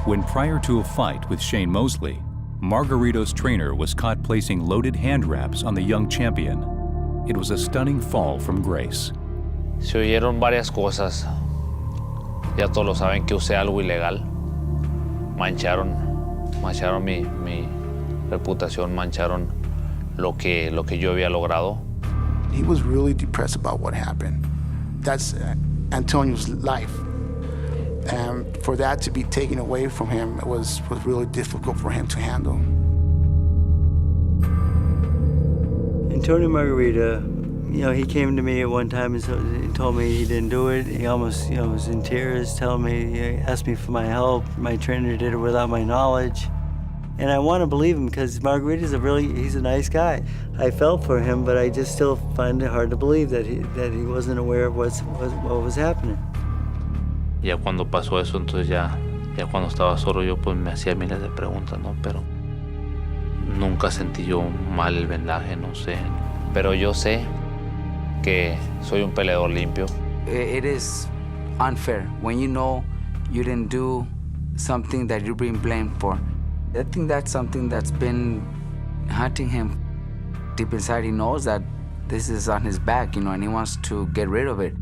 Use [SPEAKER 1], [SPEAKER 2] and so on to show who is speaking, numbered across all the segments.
[SPEAKER 1] When prior to a fight with Shane Mosley, Margarito's trainer was caught placing loaded hand wraps on the young champion. It was a stunning fall from grace.
[SPEAKER 2] Se oyeron varias cosas. Ya todos lo saben que usé algo ilegal. Mancharon mi reputación, mancharon lo que yo había logrado.
[SPEAKER 3] He was really depressed about what happened. That's Antonio's life. And for that to be taken away from him was really difficult for him to handle.
[SPEAKER 4] Antonio Margarito, he came to me at one time and told me he didn't do it. He almost, was in tears, telling me, he asked me for my help. My trainer did it without my knowledge. And I want to believe him because Margarito's he's a nice guy. I felt for him, but I just still find it hard to believe that he wasn't aware of what was happening.
[SPEAKER 2] Ya cuando pasó eso, entonces ya cuando estaba solo yo pues me hacía miles de preguntas, ¿no? Pero nunca sentí yo mal el vendaje, no sé. Pero yo sé que soy un peleador limpio.
[SPEAKER 5] It is unfair when you know you didn't do something that you're being blamed for. I think that's something that's been haunting him. Deep inside, he knows that this is on his back, and he wants to get rid of it.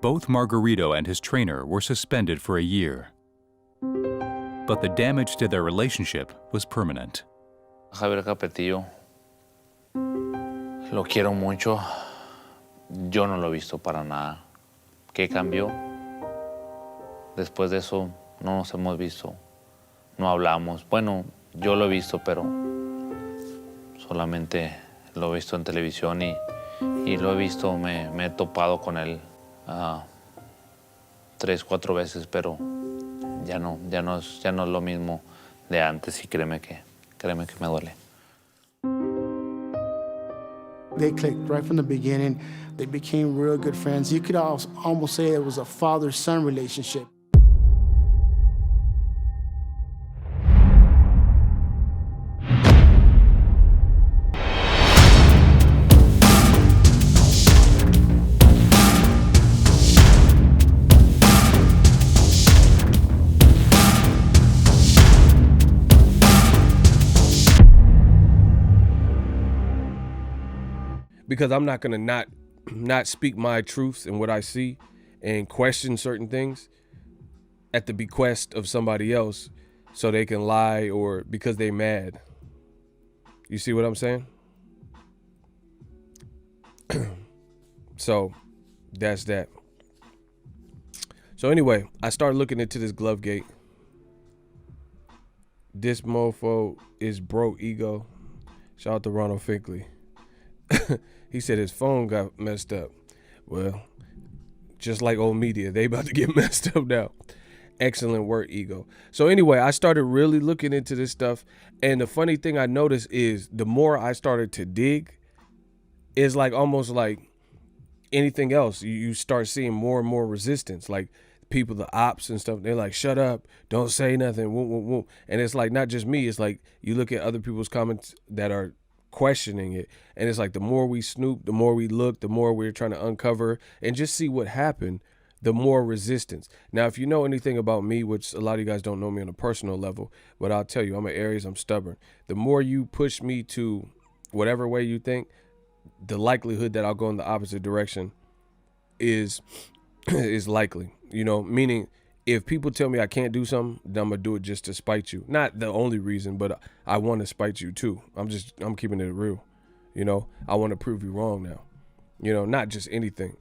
[SPEAKER 1] Both Margarito and his trainer were suspended for a year. But the damage to their relationship was permanent.
[SPEAKER 2] Javier Capetillo, lo quiero mucho. Yo no lo he visto para nada. ¿Qué cambió? Después de eso no nos hemos visto, no hablamos. Bueno, yo lo he visto, pero solamente lo he visto en televisión y lo he visto, me he topado con él 3, 4 veces, pero ya no es lo mismo de antes y créeme que me duele.
[SPEAKER 3] They clicked right from the beginning. They became real good friends. You could almost say it was a father-son relationship.
[SPEAKER 6] Because I'm not gonna not speak my truths and what I see and question certain things at the bequest of somebody else so they can lie or because they mad. You see what I'm saying? So that's that. So anyway, I started looking into this glove gate. This mofo is broke ego. Shout out to Ronald Finkley. He said his phone got messed up. Well, just like old media, they about to get messed up now. Excellent work, ego. So anyway, I started really looking into this stuff. And the funny thing I noticed is the more I started to dig, it's like almost like anything else. You start seeing more and more resistance. Like people, the ops and stuff, they're like, shut up, don't say nothing. Woo, woo, woo. And it's like not just me. It's like you look at other people's comments that are questioning it, and it's like the more we snoop, the more we look, the more we're trying to uncover and just see what happened, the more resistance. Now, if you know anything about me, which a lot of you guys don't know me on a personal level, but I'll tell you, I'm an Aries, I'm stubborn. The more you push me to whatever way you think, the likelihood that I'll go in the opposite direction is likely, meaning if people tell me I can't do something, then I'm gonna do it just to spite you. Not the only reason, but I want to spite you too. I'm keeping it real. I want to prove you wrong now. Not just anything.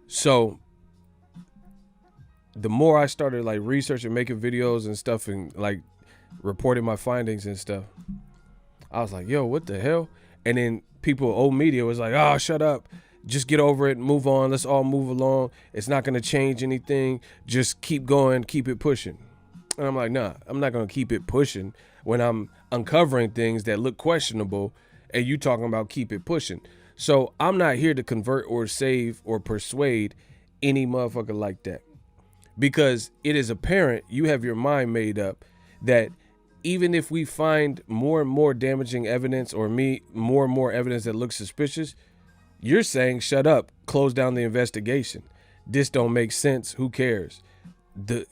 [SPEAKER 6] So the more I started like researching, making videos and stuff and like reporting my findings and stuff, I was like, yo, what the hell? And then people, old media was like, oh, shut up. Just get over it, move on. Let's all move along. It's not going to change anything. Just keep going, keep it pushing. And I'm like, nah, I'm not going to keep it pushing when I'm uncovering things that look questionable and you talking about keep it pushing. So I'm not here to convert or save or persuade any motherfucker like that, because it is apparent you have your mind made up that even if we find more and more damaging evidence or more and more evidence that looks suspicious, You're saying, shut up, close down the investigation. This don't make sense. Who cares?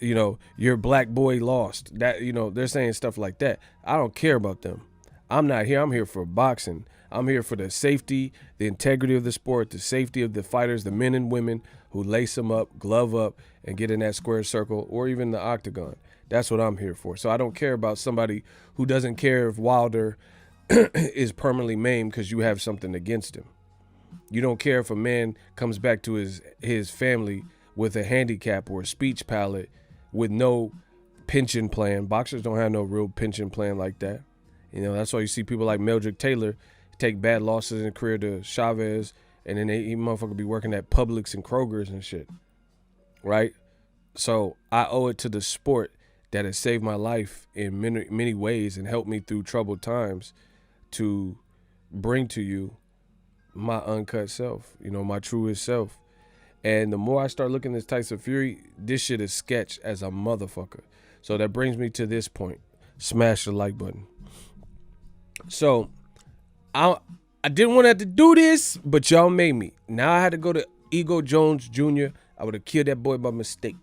[SPEAKER 6] Your black boy lost. That, they're saying stuff like that. I don't care about them. I'm not here. I'm here for boxing. I'm here for the safety, the integrity of the sport, the safety of the fighters, the men and women who lace them up, glove up, and get in that square circle or even the octagon. That's what I'm here for. So I don't care about somebody who doesn't care if Wilder is permanently maimed because you have something against him. You don't care if a man comes back to his family with a handicap or a speech palette with no pension plan. Boxers don't have no real pension plan like that. That's why you see people like Meldrick Taylor take bad losses in the career to Chavez, and then he motherfucker be working at Publix and Kroger's and shit, right? So I owe it to the sport that has saved my life in many, many ways and helped me through troubled times to bring to you my uncut self, my truest self. And the more I start looking at this Tyson Fury, this shit is sketch as a motherfucker. So that brings me to this point. Smash the like button. So I didn't want to have to do this, but y'all made me. Now I had to go to Ego Jones Jr. I would have killed that boy by mistake.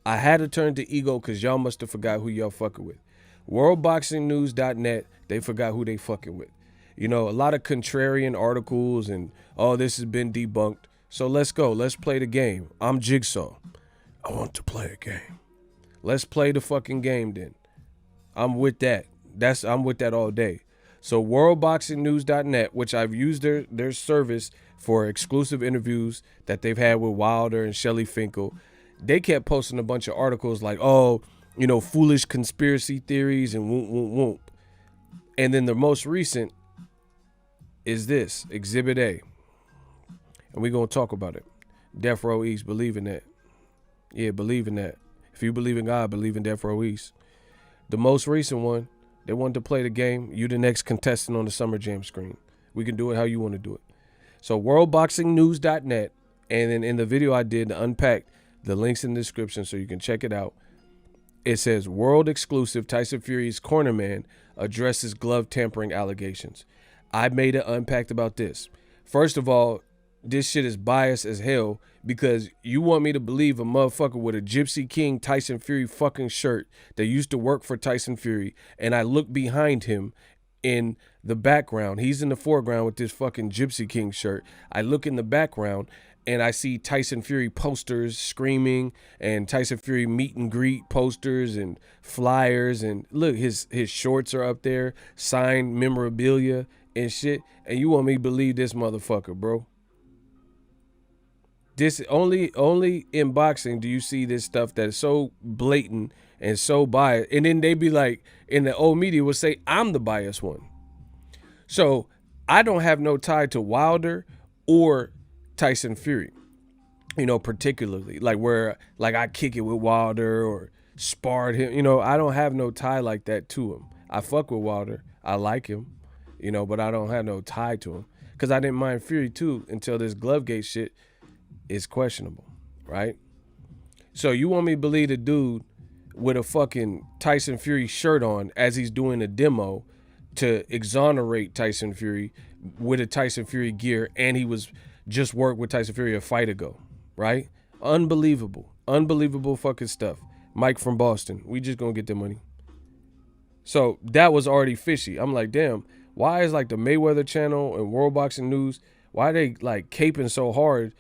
[SPEAKER 6] I had to turn to Ego because y'all must have forgot who y'all fucking with. WorldBoxingNews.net, they forgot who they fucking with. A lot of contrarian articles and, this has been debunked. So let's go. Let's play the game. I'm Jigsaw. I want to play a game. Let's play the fucking game then. I'm with that. I'm with that all day. So WorldBoxingNews.net, which I've used their service for exclusive interviews that they've had with Wilder and Shelley Finkel. They kept posting a bunch of articles like, foolish conspiracy theories and whoop. And then the most recent is this, Exhibit A. And we're going to talk about it. Death Row East, believe in that. Yeah, believe in that. If you believe in God, believe in Death Row East. The most recent one, they wanted to play the game. You the next contestant on the Summer Jam screen. We can do it how you want to do it. So WorldBoxingNews.net, and then in the video I did to unpack, the link's in the description so you can check it out. It says, world exclusive, Tyson Fury's cornerman addresses glove tampering allegations. I made it unpacked about this. First of all, this shit is biased as hell because you want me to believe a motherfucker with a Gypsy King Tyson Fury fucking shirt that used to work for Tyson Fury, and I look behind him in the background. He's in the foreground with this fucking Gypsy King shirt. I look in the background and I see Tyson Fury posters screaming and Tyson Fury meet and greet posters and flyers, and look, his shorts are up there, signed memorabilia and shit, and you want me to believe this motherfucker, bro? This only in boxing do you see this stuff that is so blatant and so biased. And then they be like, in the old media will say, I'm the biased one. So I don't have no tie to Wilder or Tyson Fury, particularly like where like I kick it with Wilder or sparred him. I don't have no tie like that to him. I fuck with Wilder. I like him, but I don't have no tie to him because I didn't mind Fury too until this Glovegate shit is questionable, right? So you want me to believe the dude with a fucking Tyson Fury shirt on as he's doing a demo to exonerate Tyson Fury with a Tyson Fury gear, and he was just worked with Tyson Fury a fight ago, right? Unbelievable fucking stuff. Mike from Boston, we just gonna get the money. So that was already fishy. I'm like, damn, why is like the Mayweather channel and World Boxing News, why are they like caping so hard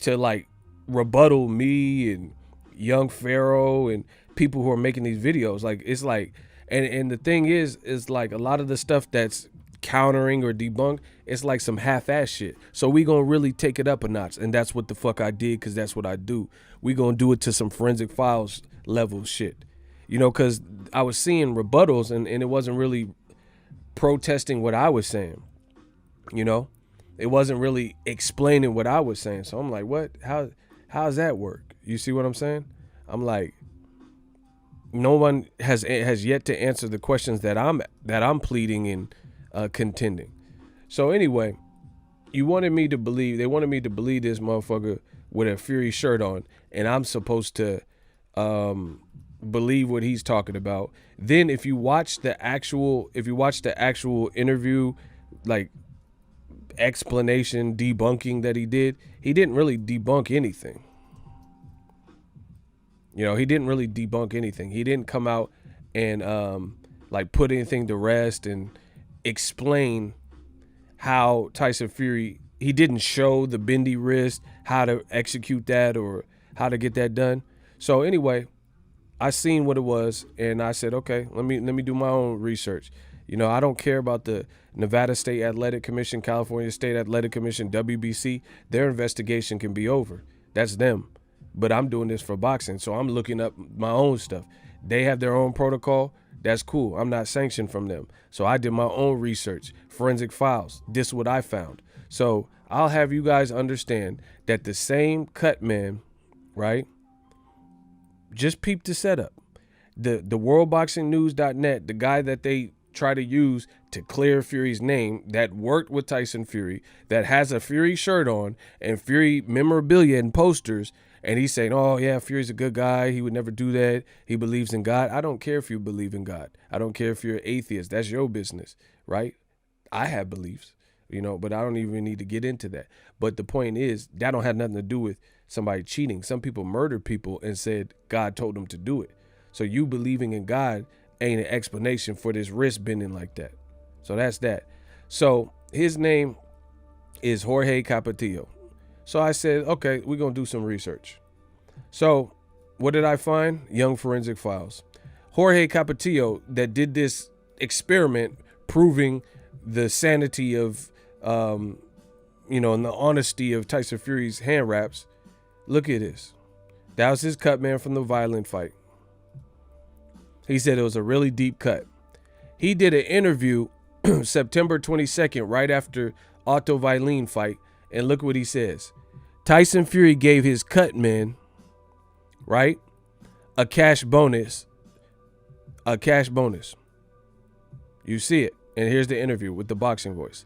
[SPEAKER 6] to like rebuttal me and Young Pharaoh and people who are making these videos? Like, it's like, and the thing is like a lot of the stuff that's countering or debunked, it's like some half-ass shit. So we gonna really take it up a notch, and that's what the fuck I did, because that's what I do. We gonna do it to some forensic files level shit, because I was seeing rebuttals and it wasn't really protesting what I was saying. It wasn't really explaining what I was saying. So I'm like, what? How's that work? You see what I'm saying? I'm like, no one has yet to answer the questions that I'm pleading and contending. So anyway, they wanted me to believe this motherfucker with a Fury shirt on, and I'm supposed to believe what he's talking about. Then if you watch the actual interview, like explanation debunking that he didn't really debunk anything. You know, he didn't really debunk anything. He didn't come out and like put anything to rest and explain how Tyson Fury, he didn't show the bendy wrist, how to execute that or how to get that done. So anyway, I seen what it was and I said, okay, let me do my own research. You know, I don't care about the Nevada State Athletic Commission, California State Athletic Commission, WBC. Their investigation can be over. That's them. But I'm doing this for boxing, so I'm looking up my own stuff. They have their own protocol. That's cool. I'm not sanctioned from them. So I did my own research, forensic files. This is what I found. So I'll have you guys understand that the same Cutman, right? Just peep the setup. The worldboxingnews.net, the guy that they try to use to clear Fury's name, that worked with Tyson Fury, that has a Fury shirt on and Fury memorabilia and posters, and he's saying, oh yeah, Fury's a good guy, he would never do that, he believes in God. I don't care if you believe in God. I don't care if you're an atheist. That's your business, right? I have beliefs, you know, but I don't even need to get into that. But the point is, that don't have nothing to do with somebody cheating. Some people murdered people and said God told them to do it. So you believing in God ain't an explanation for this wrist bending like that. So that's that. So his name is Jorge Capetillo. So I said, okay, we're going to do some research. So what did I find? Young Forensic Files. Jorge Capetillo, that did this experiment proving the sanity of, you know, and the honesty of Tyson Fury's hand wraps. Look at this. That was his cut, man, from the violent fight. He said it was a really deep cut. He did an interview September 22nd, right after Otto Wallin fight. And look what he says. Tyson Fury gave his cut man, right, a cash bonus. A cash bonus. You see it. And here's the interview with the boxing voice.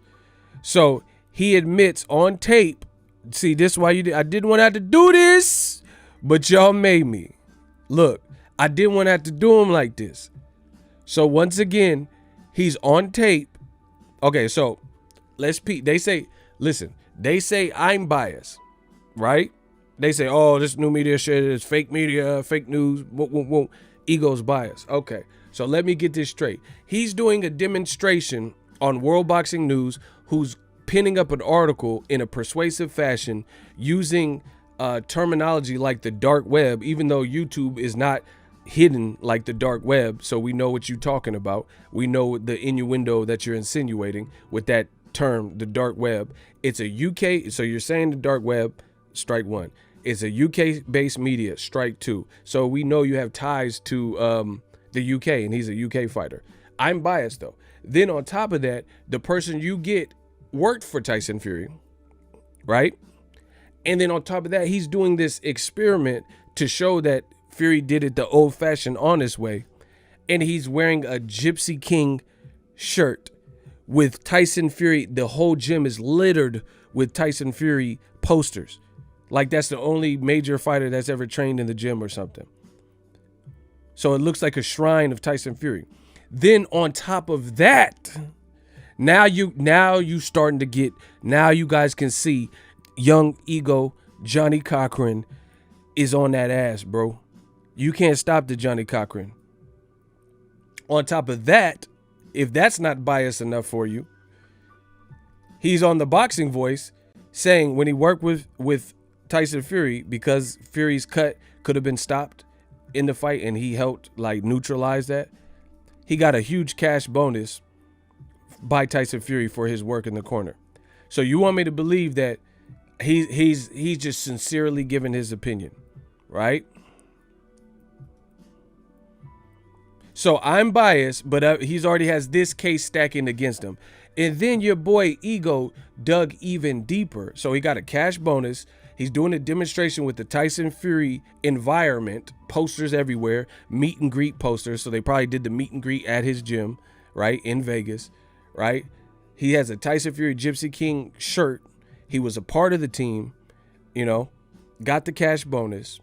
[SPEAKER 6] So he admits on tape. See, this is why I didn't want to have to do this, but y'all made me. Look, I didn't want to have to do him like this. So once again, he's on tape. Okay, so let's peep. They say, listen, they say I'm biased, right? They say, oh, this new media shit is fake media, fake news, ego's biased. Okay, so let me get this straight. He's doing a demonstration on World Boxing News, who's pinning up an article in a persuasive fashion using terminology like the dark web, even though YouTube is not hidden like the dark web, so we know what you're talking about. We know the innuendo that you're insinuating with that term, the dark web. It's a UK, so you're saying the dark web, strike one. It's a UK based media, strike two. So we know you have ties to the UK, and he's a UK fighter. I'm biased though. Then on top of that, the person you get worked for Tyson Fury, right? And then on top of that, he's doing this experiment to show that Fury did it the old-fashioned, honest way. And he's wearing a Gypsy King shirt with Tyson Fury. The whole gym is littered with Tyson Fury posters. Like that's the only major fighter that's ever trained in the gym or something. So it looks like a shrine of Tyson Fury. Then on top of that, now you starting to get, now you guys can see young ego Johnny Cochran is on that ass, bro. You can't stop the Johnny Cochran. On top of that, if that's not biased enough for you, he's on the Boxing Voice saying when he worked with Tyson Fury, because Fury's cut could have been stopped in the fight and he helped like neutralize that, he got a huge cash bonus by Tyson Fury for his work in the corner. So you want me to believe that he's just sincerely giving his opinion, right? So I'm biased, but he's already has this case stacking against him. And then your boy Ego dug even deeper. So he got a cash bonus. He's doing a demonstration with the Tyson Fury environment, posters everywhere, meet and greet posters. So they probably did the meet and greet at his gym, right, in Vegas, right? He has a Tyson Fury Gypsy King shirt. He was a part of the team, you know, got the cash bonus.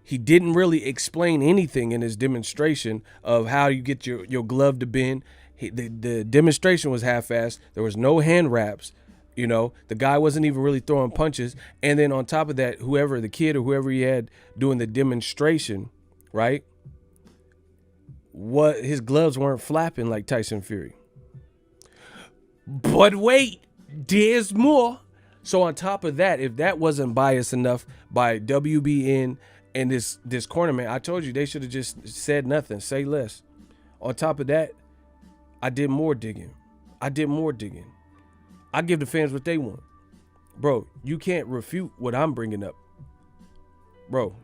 [SPEAKER 6] He didn't really explain anything in his demonstration of how you get your glove to bend. The demonstration was half-assed. There was no hand wraps. You know, the guy wasn't even really throwing punches. And then on top of that, whoever, the kid or whoever he had doing the demonstration, right? His gloves weren't flapping like Tyson Fury. But wait, there's more. So on top of that, if that wasn't biased enough by WBN and this cornerman, I told you they should have just said nothing, say less. On top of that, I did more digging. I give the fans what they want. Bro, you can't refute what I'm bringing up. Bro,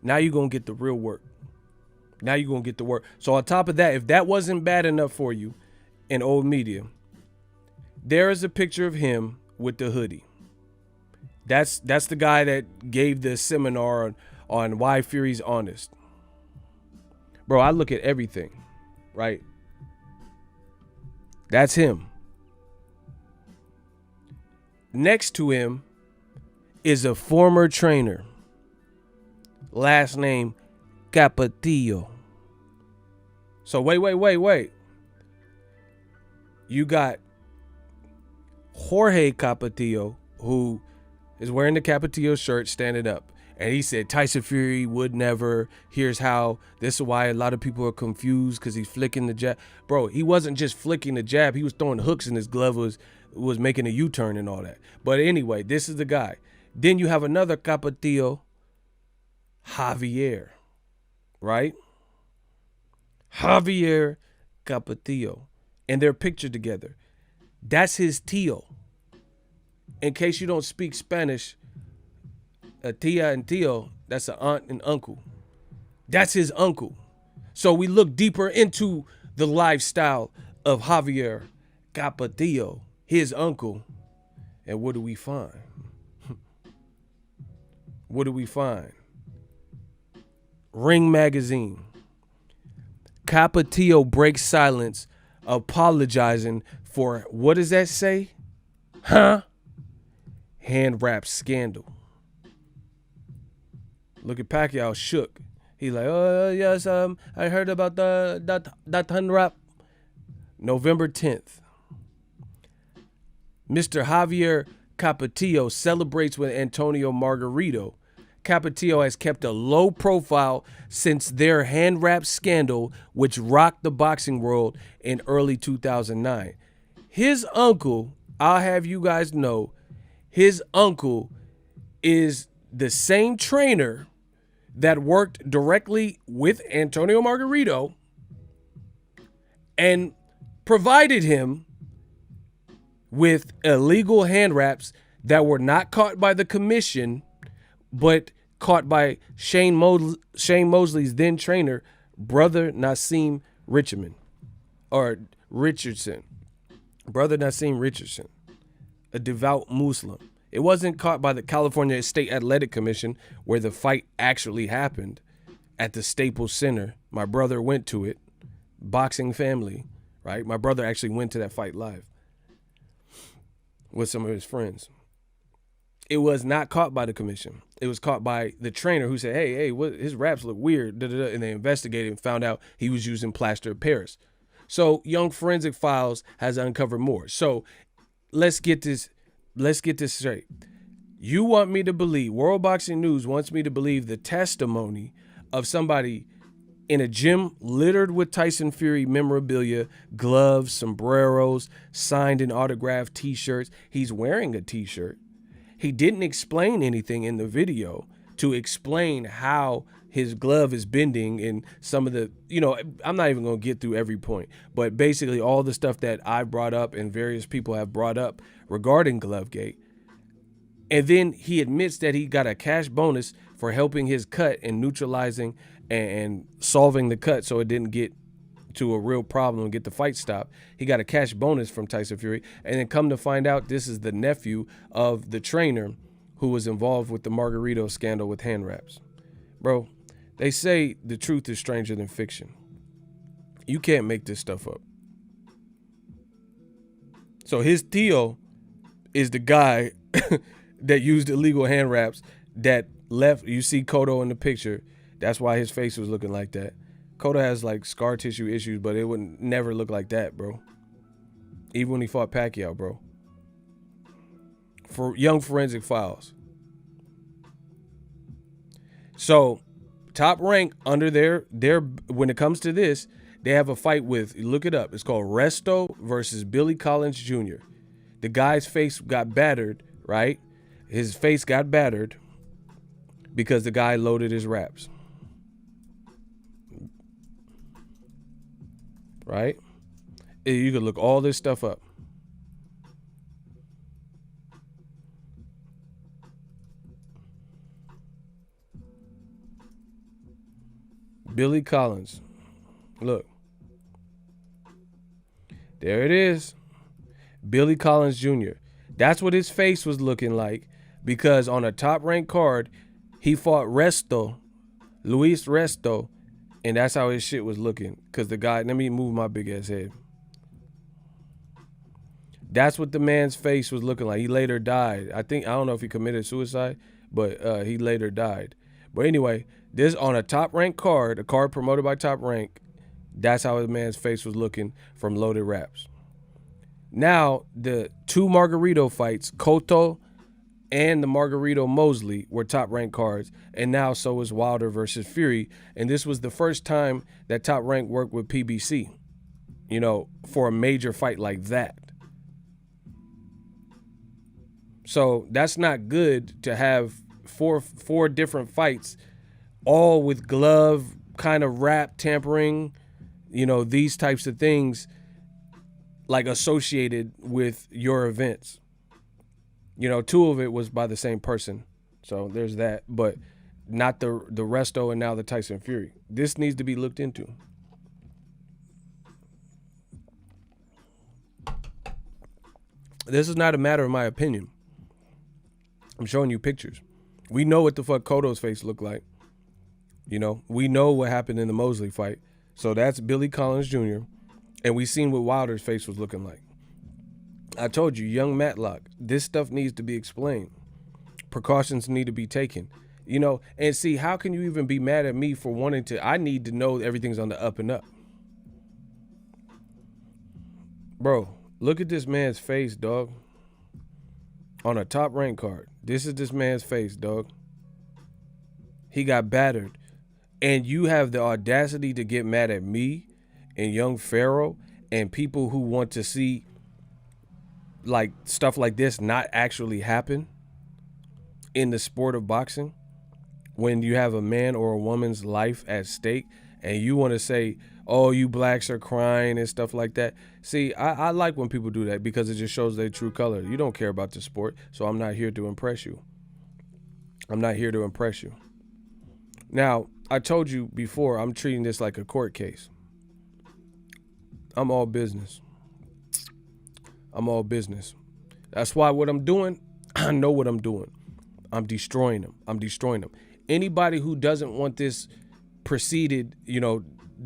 [SPEAKER 6] now you're going to get the real work. So on top of that, if that wasn't bad enough for you in old media, there is a picture of him with the hoodie. That's the guy that gave the seminar on why Fury's honest. Bro, I look at everything, right? That's him. Next to him is a former trainer. Last name Capetillo. So wait. You got Jorge Capetillo, who is wearing the Capetillo shirt, standing up. And he said, Tyson Fury would never. Here's how. This is why a lot of people are confused, because he's flicking the jab. Bro, he wasn't just flicking the jab. He was throwing hooks, and his glove was making a U-turn and all that. But anyway, this is the guy. Then you have another Capetillo, Javier, right? Javier Capetillo. And they're pictured together. That's his tío. In case you don't speak Spanish, a tia and tío, that's an aunt and uncle. That's his uncle. So we look deeper into the lifestyle of Javier Capetillo, his uncle. And what do we find? Ring Magazine. Capetillo breaks silence, apologizing for, what does that say? Hand wrap scandal. Look at Pacquiao shook. He's like, oh yes, I heard about that hand wrap. November 10th. Mr. Javier Capetillo celebrates with Antonio Margarito. Capetillo has kept a low profile since their hand wrap scandal, which rocked the boxing world in early 2009. His uncle, I'll have you guys know, his uncle is the same trainer that worked directly with Antonio Margarito and provided him with illegal hand wraps that were not caught by the commission, but caught by Shane Mosley's then trainer, brother Nassim Richardson. Brother Nassim Richardson, a devout Muslim. It wasn't caught by the California State Athletic Commission, where the fight actually happened at the Staples Center. My brother went to it. Boxing family, right? My brother actually went to that fight live with some of his friends. It was not caught by the commission. It was caught by the trainer, who said, hey, what, his raps look weird. And they investigated and found out he was using plaster of Paris. So Young Forensic Files has uncovered more. So let's get this straight. You want me to believe, World Boxing News wants me to believe the testimony of somebody in a gym littered with Tyson Fury memorabilia, gloves, sombreros, signed and autographed t-shirts. He's wearing a t-shirt. He didn't explain anything in the video to explain how his glove is bending and some of the, I'm not even going to get through every point, but basically all the stuff that I brought up and various people have brought up regarding Glovegate. And then he admits that he got a cash bonus for helping his cut and neutralizing and solving the cut so it didn't get to a real problem and get the fight stopped. He got a cash bonus from Tyson Fury. And then come to find out, this is the nephew of the trainer who was involved with the Margarito'S scandal with hand wraps. Bro, they say the truth is stranger than fiction. You can't make this stuff up. So his tío is the guy that used illegal hand wraps that left. You see Cotto in the picture. That's why his face was looking like that. Cotto has like scar tissue issues, but it would never look like that, bro. Even when he fought Pacquiao, bro. for Young Forensic Files. So Top Rank under their when it comes to this, they have a fight with, look it up, it's called Resto versus Billy Collins Jr. The guy's face got battered, right? His face got battered because the guy loaded his wraps. Right? You can look all this stuff up. Billy Collins. Look. There it is. Billy Collins Jr. That's what his face was looking like, because on a Top Rank card, he fought Luis Resto, and that's how his shit was looking. Because the guy, let me move my big ass head. That's what the man's face was looking like. He later died. I don't know if he committed suicide, but he later died. But anyway, this on a Top Rank card, a card promoted by Top Rank, that's how the man's face was looking from loaded wraps. Now, the two Margarito fights, Cotto and the Margarito Mosley, were Top Rank cards, and now so is Wilder versus Fury. And this was the first time that Top Rank worked with PBC, for a major fight like that. So that's not good to have four different fights, all with glove kind of wrap tampering, these types of things, like associated with your events. Two of it was by the same person, so there's that, but not the Resto and now the Tyson Fury. This needs to be looked into. This is not a matter of my opinion. I'm showing you pictures. We know what the fuck Cotto's face looked like. We know what happened in the Mosley fight. So that's Billy Collins Jr. And we seen what Wilder's face was looking like. I told you, young Matlock, this stuff needs to be explained. Precautions need to be taken. And see, how can you even be mad at me for wanting to? I need to know everything's on the up and up. Bro, look at this man's face, dog. On a Top Rank card. This is this man's face, dog. He got battered. And you have the audacity to get mad at me and young Pharaoh and people who want to see like stuff like this not actually happen in the sport of boxing, when you have a man or a woman's life at stake, and you want to say, oh, you blacks are crying and stuff like that. See, I like when people do that, because it just shows their true color. You don't care about the sport, so I'm not here to impress you. I'm not here to impress you. Now, I told you before, I'm treating this like a court case. I'm all business. I'm all business. That's why what I'm doing, I know what I'm doing. I'm destroying them. Anybody who doesn't want this proceeded, they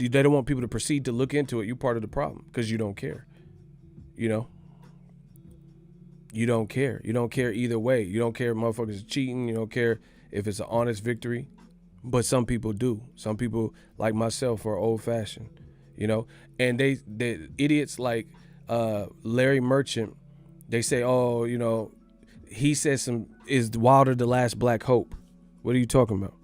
[SPEAKER 6] don't want people to proceed to look into it, you're part of the problem, because you don't care. You don't care. You don't care either way. You don't care if motherfuckers are cheating. You don't care if it's an honest victory. But some people do. Some people, like myself, are old-fashioned, And they idiots like Larry Merchant, they say, oh, he said is Wilder the last black hope? What are you talking about?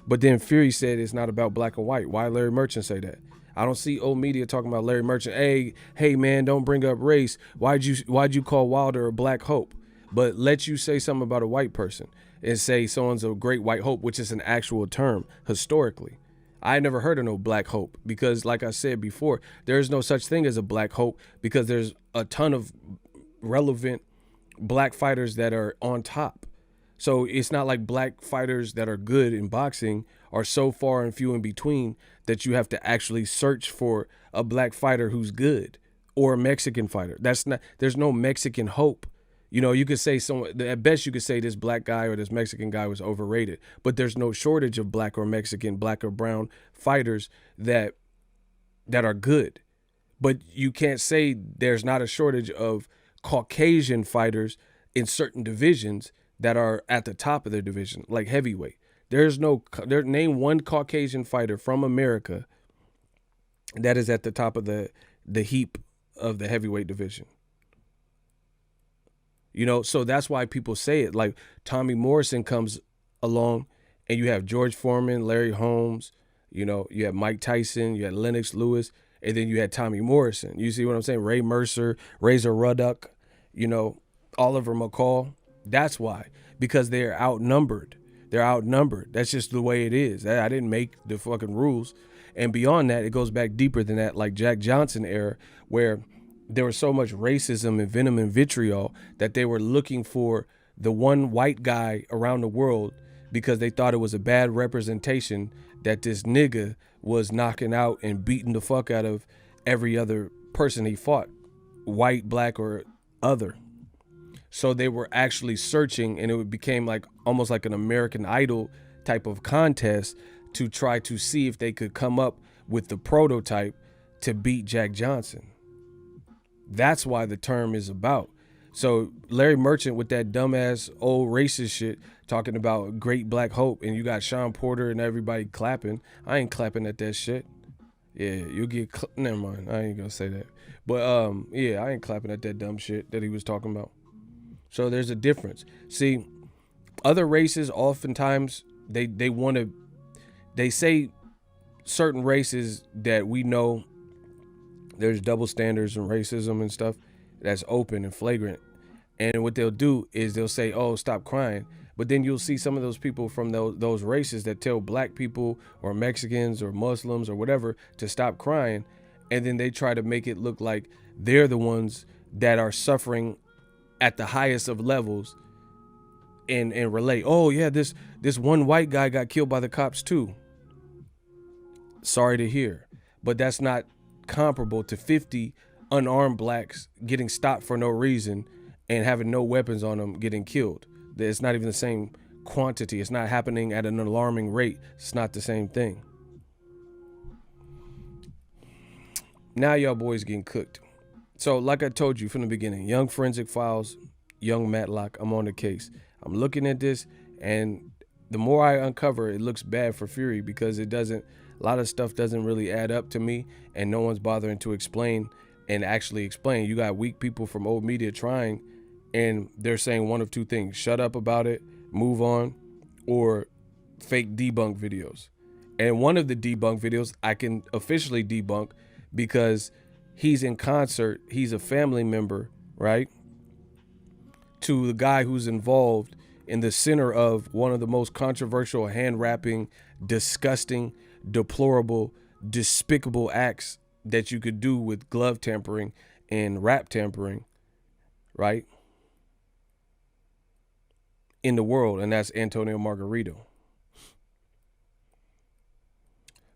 [SPEAKER 6] But then Fury said it's not about black and white. Why Larry Merchant say that? I don't see old media talking about Larry Merchant. Hey man, don't bring up race. Why'd you call Wilder a black hope? But let you say something about a white person and say someone's a great white hope, which is an actual term historically. I never heard of no black hope, because like I said before, there's no such thing as a black hope, because there's a ton of relevant black fighters that are on top. So it's not like black fighters that are good in boxing are so far and few in between that you have to actually search for a black fighter who's good, or a Mexican fighter. There's no Mexican hope. You could say at best you could say this black guy or this Mexican guy was overrated, but there's no shortage of black or Mexican, black or brown fighters that are good. But you can't say there's not a shortage of Caucasian fighters in certain divisions that are at the top of their division, like heavyweight. Name one Caucasian fighter from America that is at the top of the heap of the heavyweight division. You know, so that's why people say it. Like Tommy Morrison comes along and you have George Foreman, Larry Holmes, you know, you have Mike Tyson, you had Lennox Lewis, and then you had Tommy Morrison. You see what I'm saying? Ray Mercer, Razor Ruddock, you know, Oliver McCall. That's why, because they're outnumbered. They're outnumbered. That's just the way it is. I didn't make the fucking rules. And beyond that, it goes back deeper than that, like Jack Johnson era, where there was so much racism and venom and vitriol that they were looking for the one white guy around the world because they thought it was a bad representation that this nigga was knocking out and beating the fuck out of every other person he fought, white, black, or other. So they were actually searching, and it became like almost like an American Idol type of contest to try to see if they could come up with the prototype to beat Jack Johnson. That's why the term is about. So Larry Merchant with that dumbass old racist shit talking about great black hope, and you got Sean Porter and everybody clapping. I ain't clapping at that shit. Yeah, you'll get never mind. I ain't gonna say that. But yeah, I ain't clapping at that dumb shit that he was talking about. So there's a difference. See, other races oftentimes they say certain races that we know there's double standards and racism and stuff that's open and flagrant. And what they'll do is they'll say, oh, stop crying. But then you'll see some of those people from those races that tell black people or Mexicans or Muslims or whatever to stop crying. And then they try to make it look like they're the ones that are suffering at the highest of levels and relate, oh yeah, this one white guy got killed by the cops too. Sorry to hear. But that's not comparable to 50 unarmed blacks getting stopped for no reason and having no weapons on them getting killed. It's not even the same quantity. It's not happening at an alarming rate. It's not the same thing. Now y'all boys getting cooked. So like I told you from the beginning, Young Forensic Files, Young Matlock, I'm on the case. I'm looking at this, and the more I uncover, it looks bad for Fury because a lot of stuff doesn't really add up to me, and no one's bothering to explain and actually explain. You got weak people from old media trying, and they're saying one of two things: shut up about it, move on, or fake debunk videos. And one of the debunk videos I can officially debunk because he's in concert, he's a family member, right, to the guy who's involved in the center of one of the most controversial, hand-wrapping, disgusting, deplorable, despicable acts that you could do with glove tampering and rap tampering, right, in the world, and that's Antonio Margarito.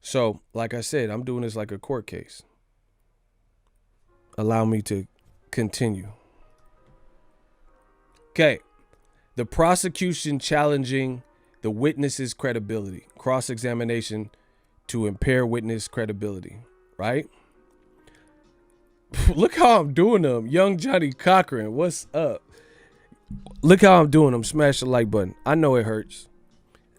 [SPEAKER 6] So, like I said, I'm doing this like a court case. Allow me to continue. Okay. The prosecution challenging the witness's credibility. Cross-examination to impair witness credibility. Right? Look how I'm doing them. Young Johnny Cochran, what's up? Look how I'm doing them. Smash the like button. I know it hurts.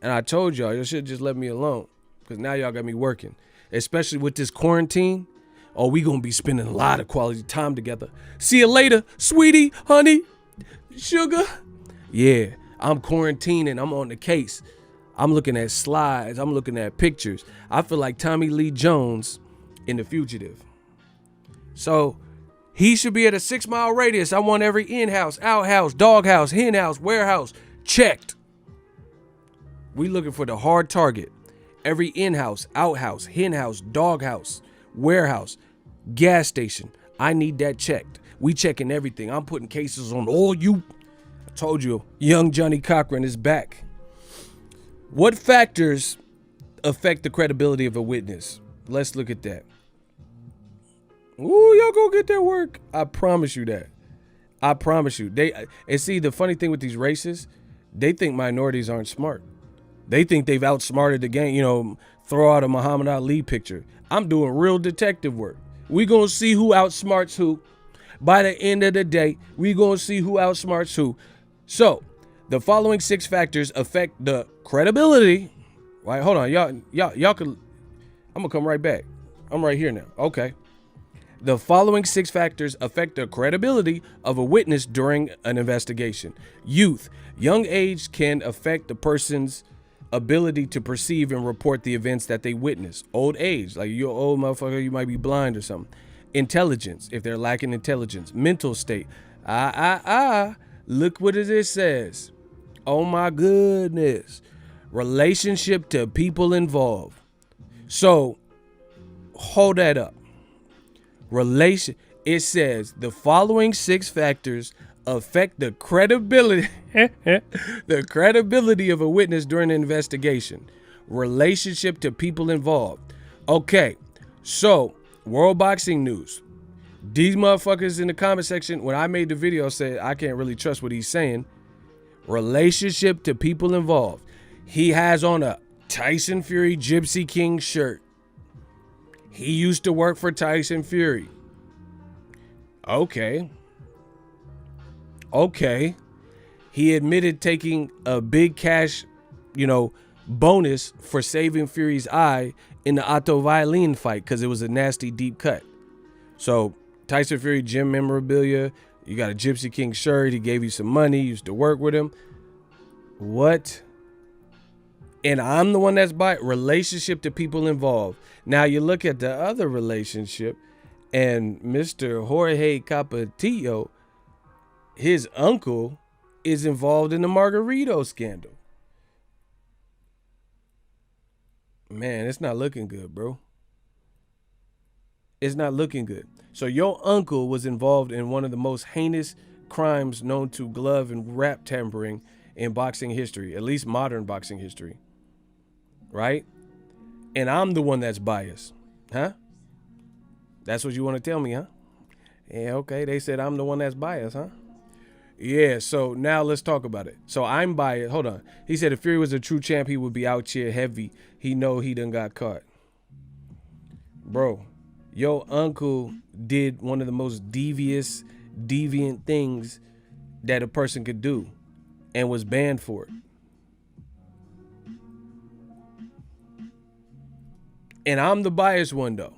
[SPEAKER 6] And I told y'all should just let me alone. Because now y'all got me working. Especially with this quarantine. Oh, we gonna be spending a lot of quality time together. See you later, sweetie, honey, sugar. Yeah, I'm quarantining. I'm on the case. I'm looking at slides. I'm looking at pictures. I feel like Tommy Lee Jones in The Fugitive. So he should be at a 6-mile radius. I want every in-house, outhouse, doghouse, henhouse, warehouse checked. We looking for the hard target. Every in-house, outhouse, henhouse, doghouse, warehouse, gas station. I need that checked. We checking everything. I'm putting cases on all you. I told you, young Johnny Cochran is back. What factors affect the credibility of a witness? Let's look at that. Ooh, y'all go get that work. I promise you that. I promise you. And see, the funny thing with these races, they think minorities aren't smart. They think they've outsmarted the game. You know, throw out a Muhammad Ali picture. I'm doing real detective work. We gonna see who outsmarts who. By the end of the day, we gonna see who outsmarts who. So, the following 6 factors affect the credibility. Right, hold on, y'all can. I'm gonna come right back. I'm right here now. Okay. The following 6 factors affect the credibility of a witness during an investigation. Youth. Young age can affect the person's ability to perceive and report the events that they witness. Old age, like you're an old motherfucker, you might be blind or something. Intelligence, if they're lacking intelligence. Mental state. Look what it says. Oh my goodness. Relationship to people involved. So hold that up. It says the following 6 factors affect the credibility of a witness during an investigation. Relationship to people involved. Okay, so World Boxing News. These motherfuckers in the comment section, when I made the video, said I can't really trust what he's saying. Relationship to people involved. He has on a Tyson Fury Gypsy King shirt. He used to work for Tyson Fury. Okay. He admitted taking a big cash, bonus for saving Fury's eye in the Otto Wallin fight because it was a nasty deep cut. So Tyson Fury gym memorabilia. You got a Gypsy King shirt. He gave you some money. You used to work with him. What? And I'm the one that's by relationship to people involved. Now you look at the other relationship and Mr. Jorge Capetillo, his uncle is involved in the Margarito'S scandal. Man, it's not looking good, bro. It's not looking good. So your uncle was involved in one of the most heinous crimes known to glove and rap tampering in boxing history, at least modern boxing history. Right? And I'm the one that's biased. Huh? That's what you want to tell me, huh? Yeah, okay. They said I'm the one that's biased, huh? Yeah, so now let's talk about it. So I'm biased. Hold on. He said if Fury was a true champ, he would be out here heavy. He know he done got caught. Bro, your uncle did one of the most deviant things that a person could do and was banned for it. And I'm the biased one, though.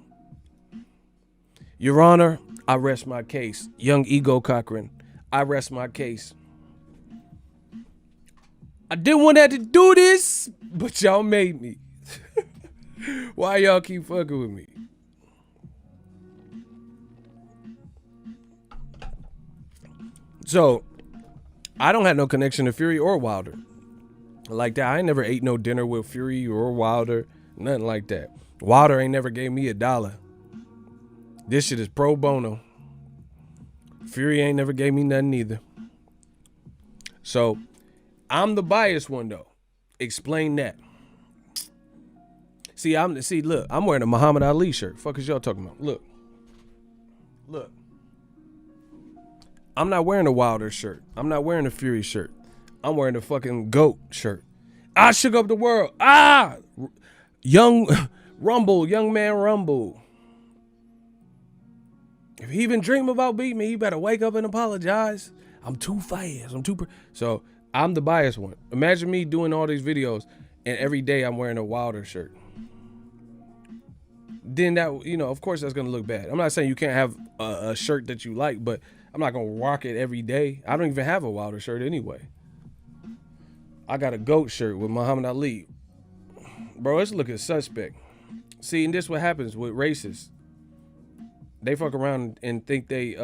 [SPEAKER 6] Your Honor, I rest my case. Young Ego Cochran, I rest my case. I didn't want to have to do this, but y'all made me. Why y'all keep fucking with me? So, I don't have no connection to Fury or Wilder. Like that, I ain't never ate no dinner with Fury or Wilder. Nothing like that. Wilder ain't never gave me $1. This shit is pro bono. Fury ain't never gave me nothing either. So, I'm the biased one though. Explain that. Look, I'm wearing a Muhammad Ali shirt. Fuck is y'all talking about? Look. I'm not wearing a Wilder shirt. I'm not wearing a Fury shirt. I'm wearing a fucking GOAT shirt. I shook up the world. Young man Rumble. If he even dream about beating me, he better wake up and apologize. I'm too fast. So I'm the biased one. Imagine me doing all these videos and every day I'm wearing a Wilder shirt. Then that, of course that's going to look bad. I'm not saying you can't have a shirt that you like, but I'm not going to rock it every day. I don't even have a Wilder shirt anyway. I got a GOAT shirt with Muhammad Ali. Bro, it's looking suspect. See, and this what happens with racists. They fuck around and think they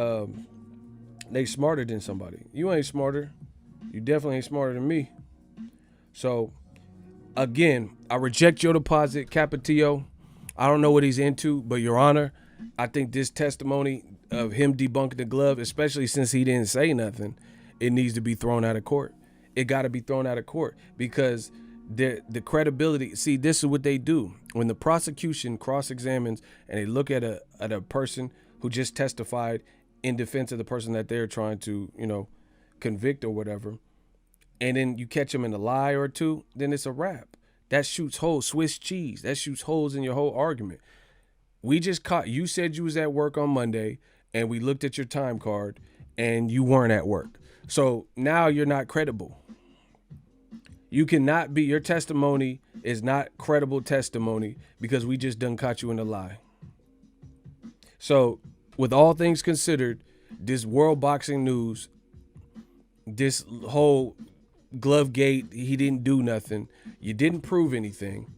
[SPEAKER 6] smarter than somebody. You ain't smarter. You definitely ain't smarter than me. So, again, I reject your deposit, Capetillo. I don't know what he's into, but Your Honor, I think this testimony of him debunking the glove, especially since he didn't say nothing, it needs to be thrown out of court. It got to be thrown out of court because the credibility. See, this is what they do when the prosecution cross-examines and they look at a person who just testified in defense of the person that they're trying to convict or whatever, and then you catch them in a lie or two, then it's a wrap. That shoots holes, Swiss cheese. That shoots holes in your whole argument. We just caught, you said you was at work on Monday and we looked at your time card and you weren't at work. So now you're not credible. You cannot be, your testimony is not credible testimony because we just done caught you in a lie. So with all things considered, this World Boxing News, this whole glove gate, he didn't do nothing. You didn't prove anything.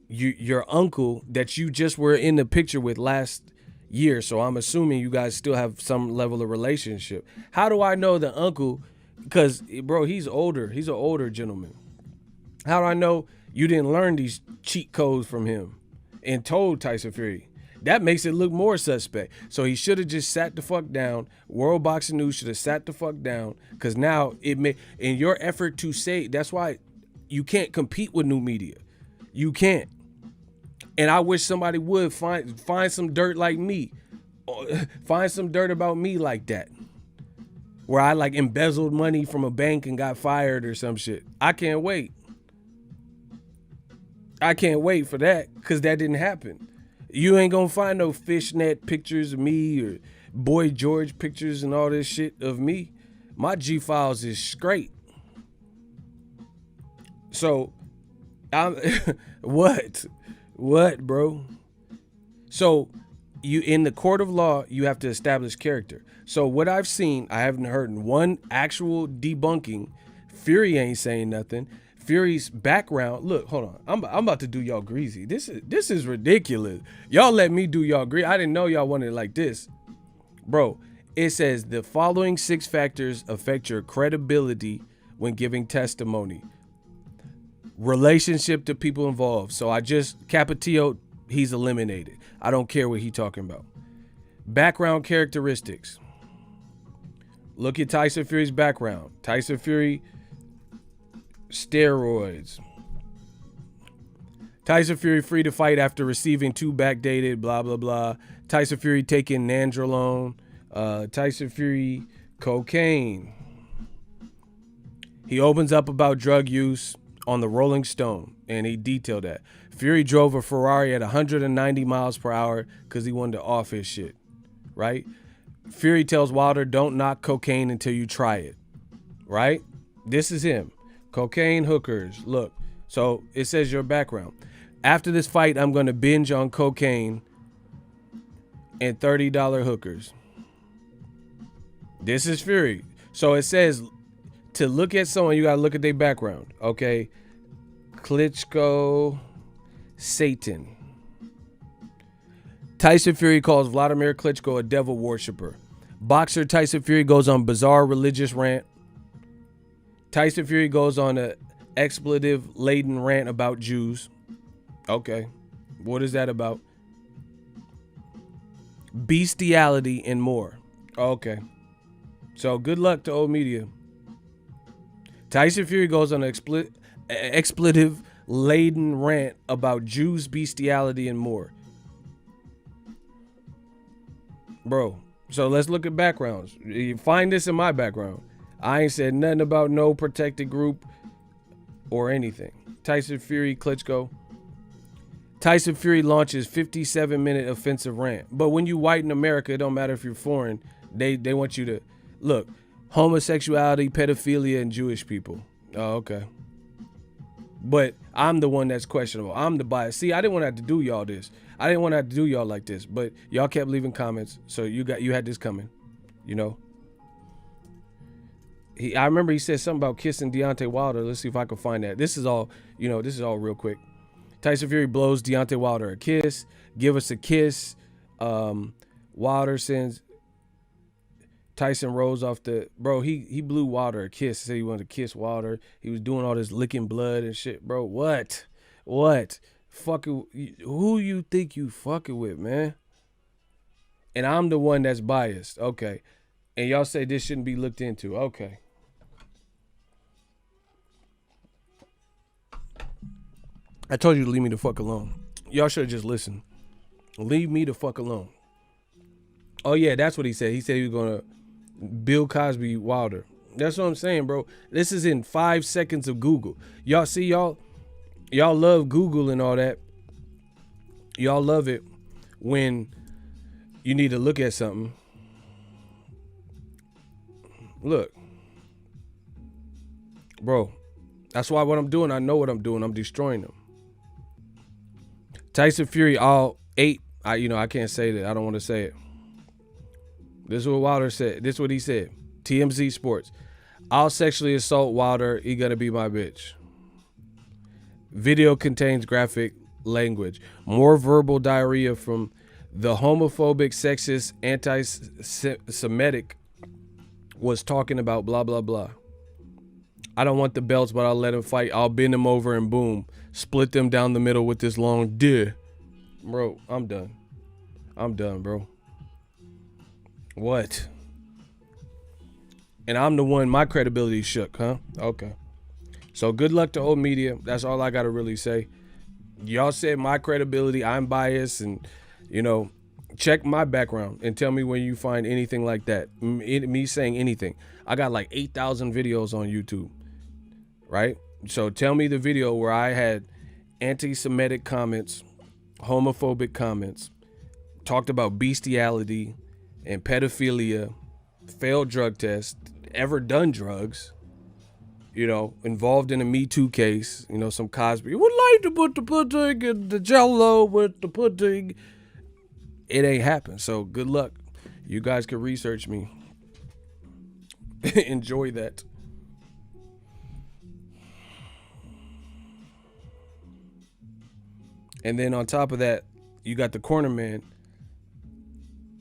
[SPEAKER 6] Your uncle that you just were in the picture with last year, so I'm assuming you guys still have some level of relationship. How do I know the uncle? Because, bro, he's older. He's an older gentleman. How do I know you didn't learn these cheat codes from him and told Tyson Fury? That makes it look more suspect. So he should have just sat the fuck down. World Boxing News should have sat the fuck down, because now it may, in your effort to say, that's why you can't compete with new media. You can't. And I wish somebody would find some dirt like me. Find some dirt about me like that, where I like embezzled money from a bank and got fired or some shit. I can't wait. I can't wait for that, because that didn't happen. You ain't gonna find no fishnet pictures of me or Boy George pictures and all this shit of me. My G-Files is straight. So, I'm what, bro? So, you in the court of law, you have to establish character. So what I've seen, I haven't heard one actual debunking. Fury ain't saying nothing. Fury's background. Look, hold on. I'm about to do y'all greasy. This is ridiculous. Y'all let me do y'all greasy. I didn't know y'all wanted it like this, bro. It says the following 6 factors affect your credibility when giving testimony. Relationship to people involved. So I just Capetillo, he's eliminated. I don't care what he talking about. Background characteristics. Look at Tyson Fury's background. Tyson Fury, steroids. Tyson Fury free to fight after receiving 2 backdated, blah, blah, blah. Tyson Fury taking nandrolone. Tyson Fury, cocaine. He opens up about drug use on the Rolling Stone, and he detailed that. Fury drove a Ferrari at 190 miles per hour because he wanted to off his shit, right? Fury tells Wilder, don't knock cocaine until you try it, right? This is him. Cocaine, hookers. Look, so it says your background. After this fight, I'm going to binge on cocaine and $30 hookers. This is Fury. So it says to look at someone, you got to look at their background, okay? Klitschko, Satan. Tyson Fury calls Vladimir Klitschko a devil worshiper. Boxer Tyson Fury goes on bizarre religious rant. Tyson Fury goes on an expletive-laden rant about Jews. Okay, what is that about? Bestiality and more. Okay, so good luck to old media. Tyson Fury goes on an expletive-laden rant about Jews, bestiality, and more. Bro, so let's look at backgrounds. You find this in my background. I ain't said nothing about no protected group or anything. Tyson Fury, Klitschko. Tyson Fury launches 57-minute offensive rant. But when you white in America, it don't matter if you're foreign. They want you to, look, homosexuality, pedophilia, and Jewish people. Oh, okay. But I'm the one that's questionable. I'm the bias. See, I didn't want to have to do y'all this. I didn't want to have to do y'all like this. But y'all kept leaving comments, so you had this coming, you know. I remember he said something about kissing Deontay Wilder. Let's see if I can find that. This is all real quick. Tyson Fury blows Deontay Wilder a kiss. Give us a kiss. Wilder sends. Tyson rolls off the, bro, he blew Wilder a kiss. Said he wanted to kiss Wilder. He was doing all this licking blood and shit, bro. What? Fucking, who you think you fucking with, man? And I'm the one that's biased. Okay. And y'all say this shouldn't be looked into. Okay. I told you to leave me the fuck alone. Y'all should have just listened. Leave me the fuck alone. Oh, yeah, that's what he said. He said he was going to Bill Cosby Wilder. That's what I'm saying, bro. This is in 5 seconds of Google. Y'all see, y'all love Google and all that. Y'all love it when you need to look at something. Look. Bro, that's why what I'm doing, I know what I'm doing. I'm destroying them. Tyson Fury all 8. I can't say that. I don't want to say it. This is what Wilder said. This is what he said. TMZ Sports. I'll sexually assault Wilder. He gonna be my bitch. Video contains graphic language. More verbal diarrhea from the homophobic, sexist, anti-Semitic was talking about blah, blah, blah. I don't want the belts, but I'll let him fight. I'll bend him over and boom. Split them down the middle with this long dick. Bro, I'm done. I'm done, bro. What? And I'm the one, my credibility shook, huh? Okay. So good luck to old media. That's all I got to really say. Y'all said my credibility, I'm biased, and, you know, check my background and tell me when you find anything like that. Me saying anything. I got like 8,000 videos on YouTube, right? So tell me the video where I had anti-Semitic comments, homophobic comments, talked about bestiality and pedophilia, failed drug test, ever done drugs, you know, involved in a Me Too case, you know, some Cosby would like to put the pudding in the Jello with the pudding. It ain't happened. So good luck. You guys can research me. Enjoy that. And then on top of that, you got the corner man,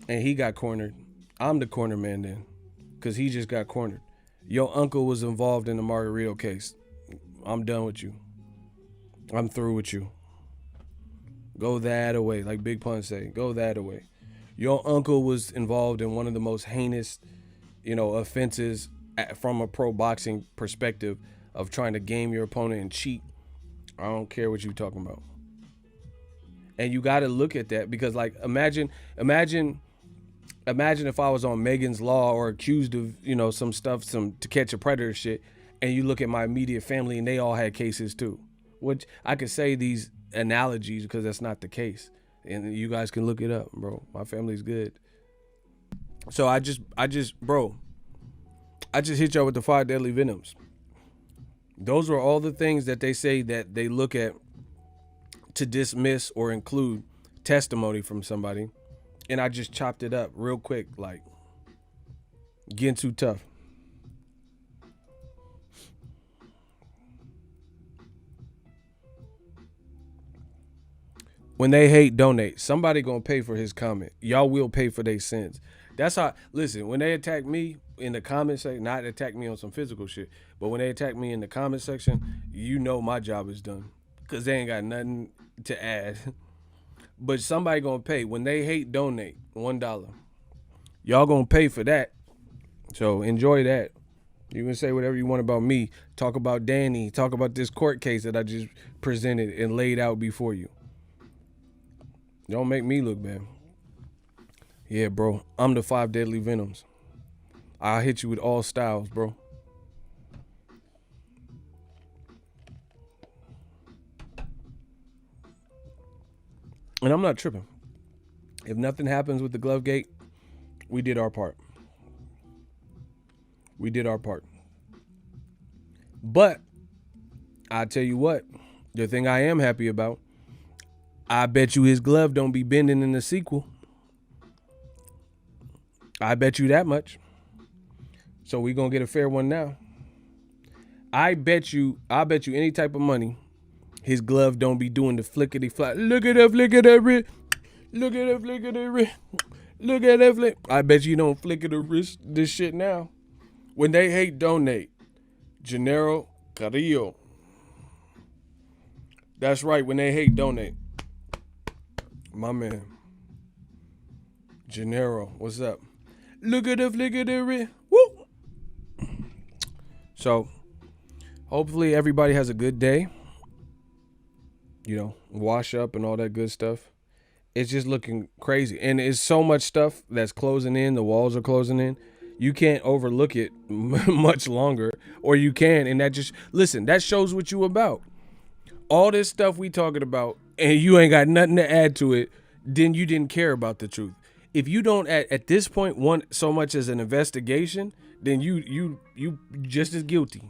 [SPEAKER 6] and he got cornered. I'm the corner man then, because he just got cornered. Your uncle was involved in the Margarito case. I'm done with you. I'm through with you. Go that away, like Big Pun say. Go that away. Your uncle was involved in one of the most heinous, you know, offenses from a pro boxing perspective of trying to game your opponent and cheat. I don't care what you're talking about. And you got to look at that because, like, imagine if I was on Megan's Law or accused of, you know, some stuff, some To Catch a Predator shit, and you look at my immediate family and they all had cases too. Which I could say these analogies because that's not the case, and you guys can look it up, bro. My family's good. So I just hit y'all with the 5 deadly venoms. Those are all the things that they say that they look at to dismiss or include testimony from somebody. And I just chopped it up real quick, like getting too tough. When they hate, donate. Somebody gonna pay for his comment. Y'all will pay for their sins. That's how, listen, when they attack me in the comment section, not attack me on some physical shit, but when they attack me in the comment section, you know my job is done. Because they ain't got nothing to add. But somebody gonna pay. When they hate, donate $1. Y'all gonna pay for that. So enjoy that. You can say whatever you want about me. Talk about Danny. Talk about this court case that I just presented and laid out before you. Don't make me look bad. Yeah, bro. I'm the 5 deadly venoms. I'll hit you with all styles, bro. And I'm not tripping. If nothing happens with the glove gate, we did our part. We did our part. But I tell you what, the thing I am happy about, I bet you his glove don't be bending in the sequel. I bet you that much. So we gonna get a fair one now. I bet you any type of money, his glove don't be doing the flickety flat. Look at that, flick at that wrist. Look at that, flick at that wrist. Look at that flick. I bet you don't flick at the wrist this shit now. When they hate, donate. Gennaro Carrillo. That's right. When they hate, donate. My man. Gennaro, what's up? Look at the flick at the wrist. Woo! So, hopefully everybody has a good day. You know, wash up and all that good stuff. It's just looking crazy. And it's so much stuff that's closing in. The walls are closing in. You can't overlook it much longer. Or you can. And that just, listen, that shows what you about. All this stuff we talking about and you ain't got nothing to add to it, then you didn't care about the truth. If you don't at this point want so much as an investigation, then you just as guilty.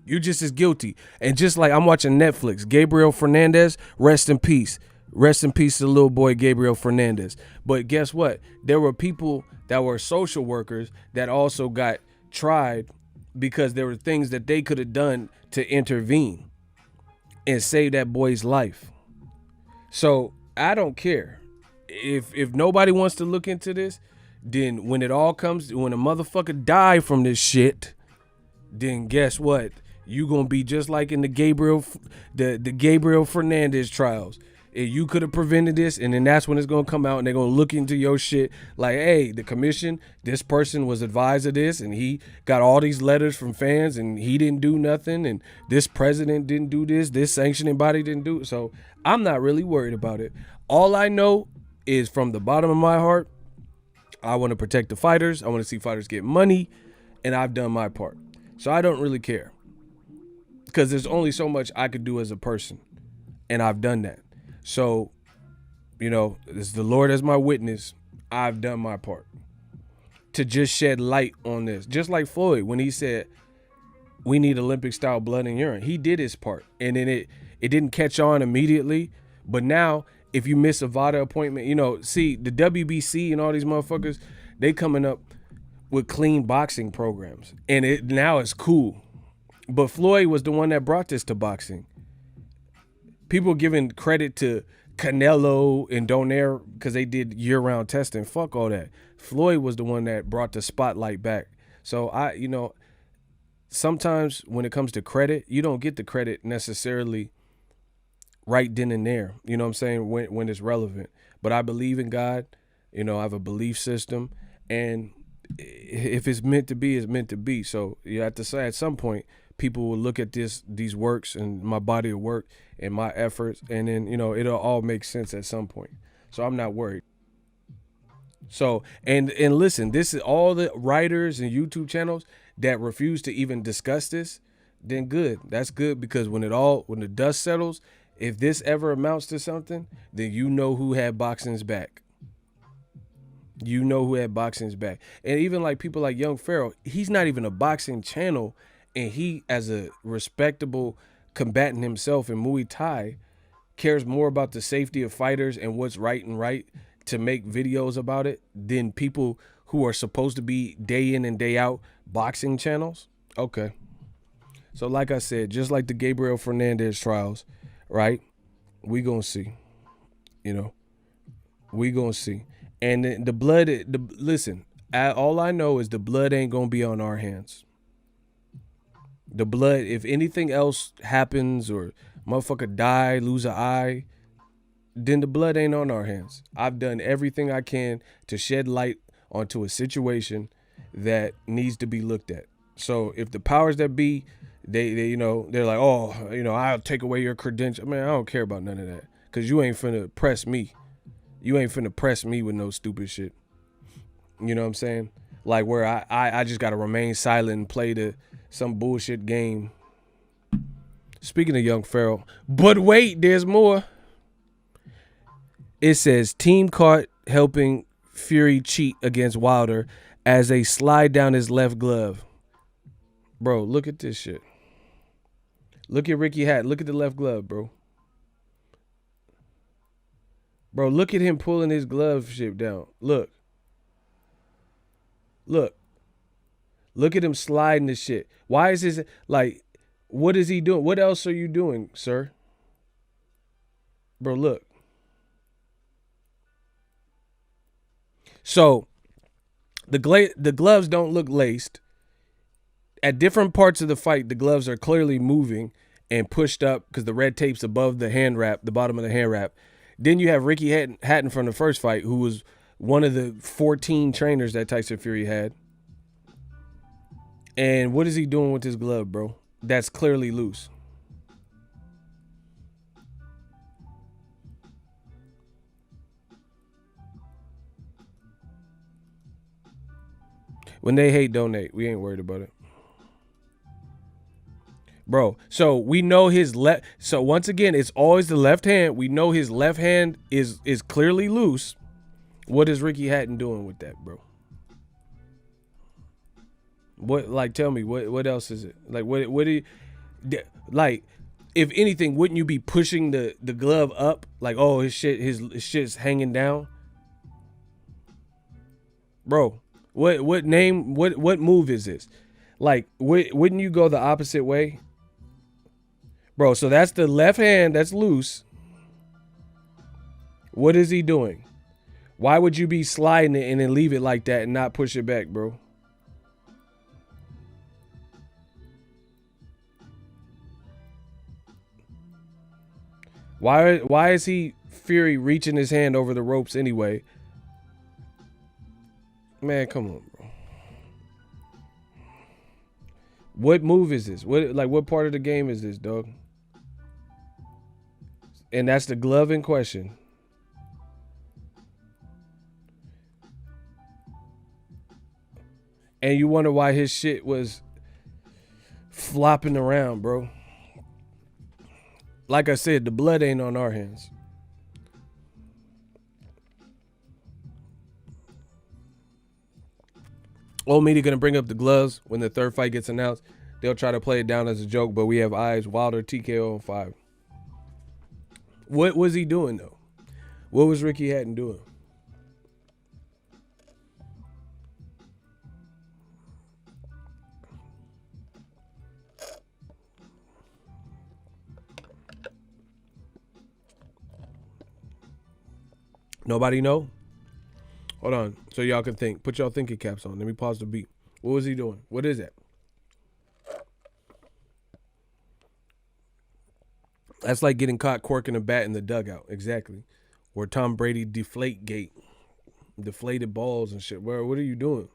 [SPEAKER 6] You just as guilty. And just like I'm watching Netflix, Gabriel Fernandez, rest in peace. Rest in peace to the little boy Gabriel Fernandez. But guess what? There were people that were social workers that also got tried because there were things that they could have done to intervene and save that boy's life. So I don't care. If nobody wants to look into this, then when it all comes, when a motherfucker die from this shit, then guess what? You gonna be just like in the Gabriel Fernandez trials. If you could have prevented this, and then that's when it's gonna come out, and they're gonna look into your shit like, hey, the commission, this person was advised of this, and he got all these letters from fans, and he didn't do nothing, and this president didn't do this sanctioning body didn't do it. So I'm not really worried about it. All I know is from the bottom of my heart, I want to protect the fighters. I want to see fighters get money, and I've done my part. So I don't really care, because there's only so much I could do as a person, and I've done that. So, you know, as the Lord as my witness, I've done my part to just shed light on this. Just like Floyd, when he said we need Olympic style blood and urine, he did his part, and then it didn't catch on immediately. But now, if you miss a VADA appointment, you know, see the WBC and all these motherfuckers, they coming up with clean boxing programs, and now it's cool. But Floyd was the one that brought this to boxing. People giving credit to Canelo and Donaire because they did year-round testing. Fuck all that. Floyd was the one that brought the spotlight back. So you know, sometimes when it comes to credit, you don't get the credit necessarily right then and there. You know what I'm saying? When it's relevant. But I believe in God. You know, I have a belief system, and if it's meant to be, it's meant to be. So you have to say at some point, people will look at these works and my body of work and my efforts, and then, you know, it'll all make sense at some point. So I'm not worried. So, and listen, this is all the writers and YouTube channels that refuse to even discuss this, then good. That's good, because when the dust settles, if this ever amounts to something, then you know who had boxing's back. You know who had boxing's back. And even like people like Young Pharaoh, he's not even a boxing channel, and he, as a respectable combatant himself in Muay Thai, cares more about the safety of fighters and what's right and right to make videos about it than people who are supposed to be day in and day out boxing channels. Okay. So like I said, just like the Gabriel Fernandez trials, right? We gonna see. You know, we gonna see. And the blood, listen, all I know is the blood ain't gonna be on our hands. The blood, if anything else happens or motherfucker die, lose an eye, then the blood ain't on our hands. I've done everything I can to shed light onto a situation that needs to be looked at. So if the powers that be, they you know, they're like, oh, you know, I'll take away your credential. Man, I don't care about none of that, because you ain't finna press me. You ain't finna press me with no stupid shit. You know what I'm saying? Like where I just gotta remain silent and play some bullshit game. Speaking of Young Pharaoh, but wait, there's more. It says team caught helping Fury cheat against Wilder as they slide down his left glove. Bro, look at this shit. Look at Ricky Hatton. Look at the left glove, bro. Bro, look at him pulling his glove shit down. Look. Look. Look at him sliding this shit. Why is this, like, what is he doing? What else are you doing, sir? Bro, look. So, the gloves don't look laced. At different parts of the fight, the gloves are clearly moving and pushed up because the red tape's above the hand wrap, the bottom of the hand wrap. Then you have Ricky Hatton from the first fight, who was one of the 14 trainers that Tyson Fury had. And what is he doing with his glove, bro? That's clearly loose. When they hate, donate. We ain't worried about it. Bro, so we know his left. So once again, it's always the left hand. We know his left hand is clearly loose. What is Ricky Hatton doing with that, bro? What, like, tell me, what else is it? Like, what do you, like, if anything, wouldn't you be pushing the glove up? Like, oh, his shit's hanging down? Bro, what move is this? Like, wouldn't you go the opposite way? Bro, so that's the left hand that's loose. What is he doing? Why would you be sliding it and then leave it like that and not push it back, bro? Why is he Fury reaching his hand over the ropes anyway? Man, come on, bro. What move is this? What part of the game is this, dog? And that's the glove in question. And you wonder why his shit was flopping around, bro. Like I said, the blood ain't on our hands. Old Media gonna bring up the gloves when the third fight gets announced. They'll try to play it down as a joke, but we have eyes. Wilder TKO on 5. What was he doing though? What was Ricky Hatton doing? Nobody know? Hold on, so y'all can think. Put y'all thinking caps on. Let me pause the beat. What was he doing? What is that? That's like getting caught corking a bat in the dugout. Exactly. Or Tom Brady deflate gate. Deflated balls and shit. What are you doing?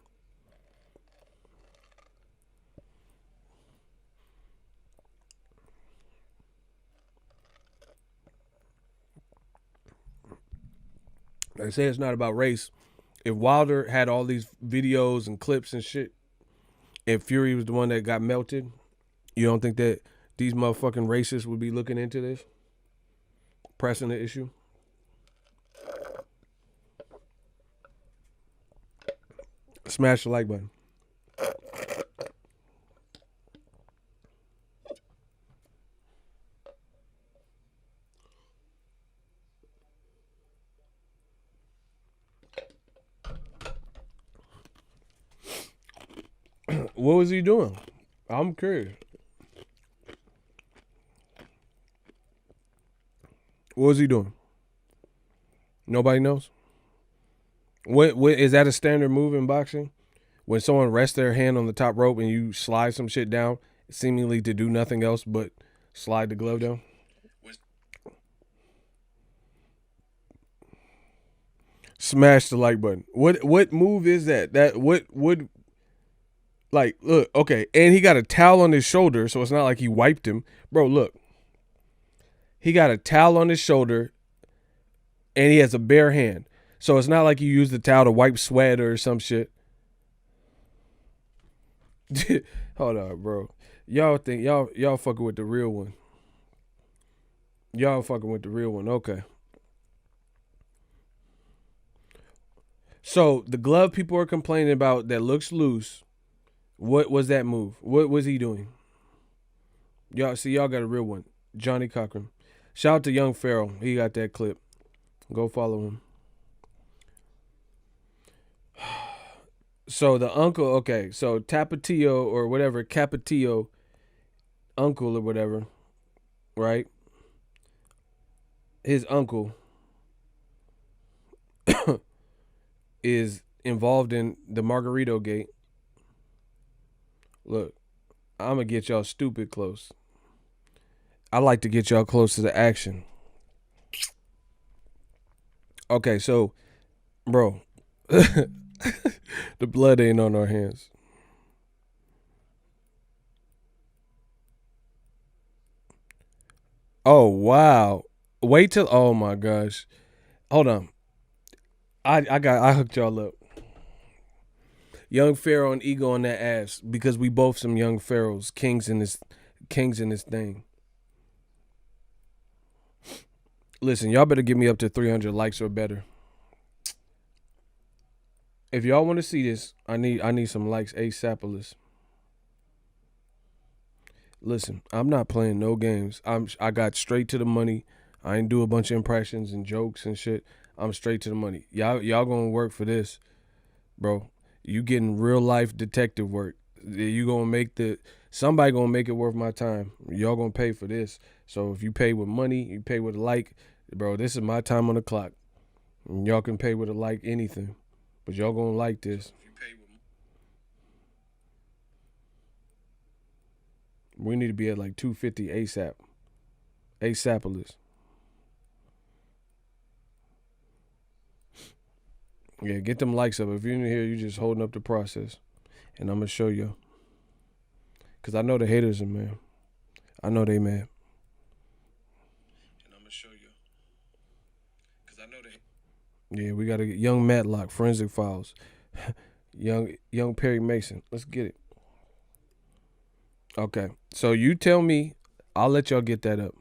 [SPEAKER 6] I say it's not about race. If Wilder had all these videos and clips and shit, and Fury was the one that got melted, you don't think that these motherfucking racists would be looking into this? Pressing the issue? Smash the like button. What was he doing? I'm curious. What was he doing? Nobody knows. What is that a standard move in boxing? When someone rests their hand on the top rope and you slide some shit down, seemingly to do nothing else but slide the glove down? Smash the like button. What move is that? That what would like look, okay, and he got a towel on his shoulder, so it's not like he wiped him. Bro, look. He got a towel on his shoulder and he has a bare hand. So it's not like you use the towel to wipe sweat or some shit. Hold on, bro. Y'all think y'all fucking with the real one. Y'all fucking with the real one. Okay. So the glove people are complaining about that looks loose. What was that move? What was he doing? Y'all see, y'all got a real one. Johnny Cochran. Shout out to Young Pharaoh. He got that clip. Go follow him. So the uncle, okay, so Tapatio or whatever, Capatillo, uncle or whatever, right? His uncle is involved in the Margarito gate. Look, I'm going to get y'all stupid close. I like to get y'all close to the action. Okay, so, bro, the blood ain't on our hands. Oh, wow. Wait till, oh my gosh. Hold on. I hooked y'all up. Young Pharaoh and Ego on that ass because we both some young pharaohs, kings in this thing. Listen, y'all better give me up to 300 likes or better. If y'all want to see this, I need some likes ASAPolous. Listen, I'm not playing no games. I got straight to the money. I ain't do a bunch of impressions and jokes and shit. I'm straight to the money. Y'all gonna work for this, bro. You getting real life detective work. You gonna make somebody gonna make it worth my time. Y'all gonna pay for this. So if you pay with money, you pay with a like, bro. This is my time on the clock. And y'all can pay with a like anything, but y'all gonna like this. We need to be at like 250 ASAP. ASAPolis. Yeah, get them likes up. If you're in here, you just holding up the process. And I'm going to show you. Because I know the haters are mad. I know they mad. And I'm going to show you. Because I know they... Yeah, we got to get young Matlock, Forensic Files. young Perry Mason. Let's get it. Okay, so you tell me, I'll let y'all get that up.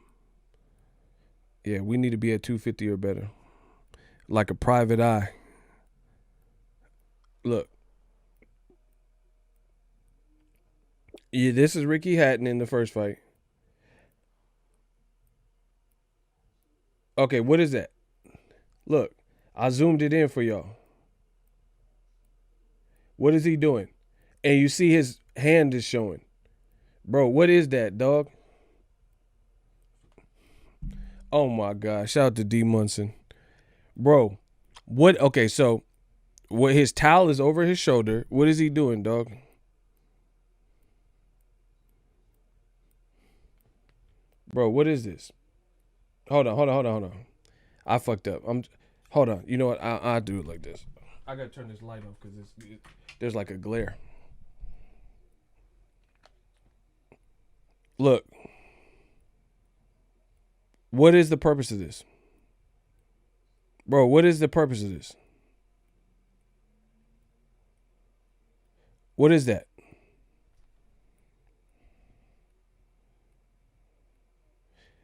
[SPEAKER 6] Yeah, we need to be at 250 or better. Like a private eye. Look. Yeah, this is Ricky Hatton in the first fight. Okay, what is that? Look, I zoomed it in for y'all. What is he doing? And you see his hand is showing. Bro, what is that, dog? Oh, my God. Shout out to D. Munson. Bro, what? Okay, so what? His towel is over his shoulder. What is he doing, dog? Bro, what is this? Hold on. I fucked up. Hold on. You know what? I'll do it like this. I got to turn this light off because there's like a glare. Look, what is the purpose of this? Bro, what is the purpose of this? What is that?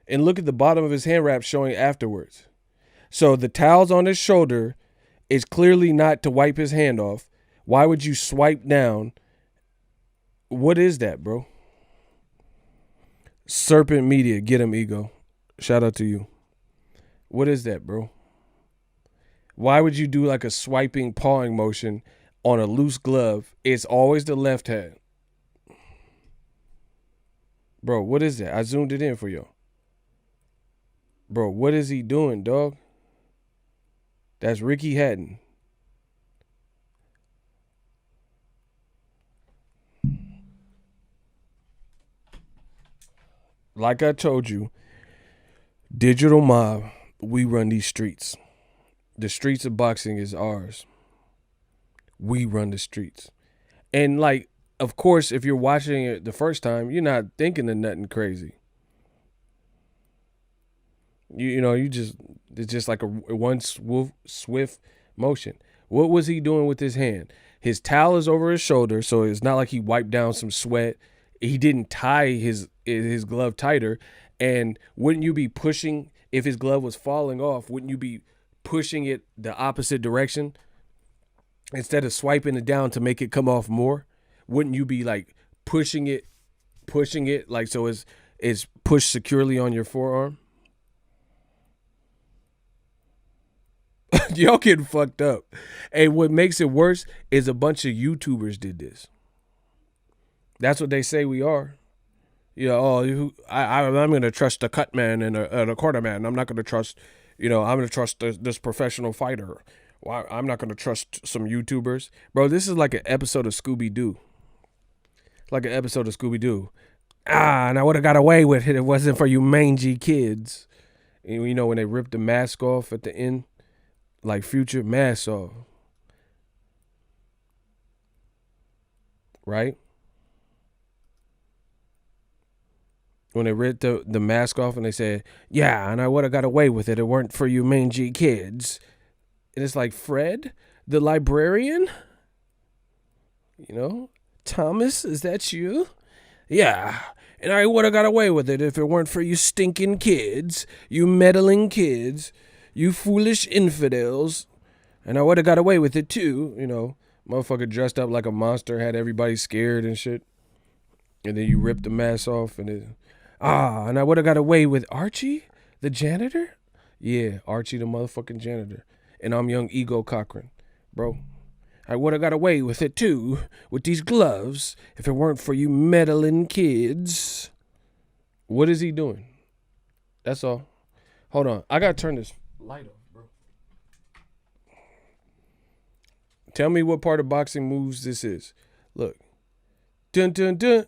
[SPEAKER 6] And look at the bottom of his hand wrap showing afterwards. So the towel's on his shoulder is clearly not to wipe his hand off. Why would you swipe down? What is that, bro? Serpent Media, get him, Ego. Shout out to you. What is that, bro? Why would you do like a swiping, pawing motion on a loose glove? It's always the left hand. Bro, what is that? I zoomed it in for you. Bro, what is he doing, dog? That's Ricky Hatton. Like I told you, Digital Mob, we run these streets. The streets of boxing is ours. We run the streets. And like, of course, if you're watching it the first time, you're not thinking of nothing crazy. It's just like a one swift motion. What was he doing with his hand? His towel is over his shoulder, so it's not like he wiped down some sweat. He didn't tie his glove tighter. And wouldn't you be pushing, if his glove was falling off, wouldn't you be pushing it the opposite direction instead of swiping it down to make it come off more? Wouldn't you be like pushing it like so it's pushed securely on your forearm? Y'all getting fucked up. And what makes it worse is a bunch of YouTubers did this. That's what they say we are. I'm going to trust the cutman and a quarterman. I'm not going to trust, I'm going to trust this professional fighter. Well, I'm not going to trust some YouTubers. Bro, this is like an episode of Scooby-Doo. And I would have got away with it if it wasn't for you mangy kids. And, when they ripped the mask off at the end, like Future, mask off. Right? When they ripped the mask off and they said, yeah, and I would have got away with it if it weren't for you mangy kids. And it's like, Fred, the librarian? Thomas, is that you? Yeah, and I would have got away with it if it weren't for you stinking kids, you meddling kids, you foolish infidels. And I would have got away with it too, motherfucker dressed up like a monster, had everybody scared and shit. And then you rip the mask off, and and I would have got away with Archie, the janitor? Yeah, Archie, the motherfucking janitor. And I'm young Ego Cochran, bro. I would have got away with it too, with these gloves, if it weren't for you meddling kids. What is he doing? That's all. Hold on. I got to turn this light off, bro. Tell me what part of boxing moves this is. Look. Dun, dun, dun.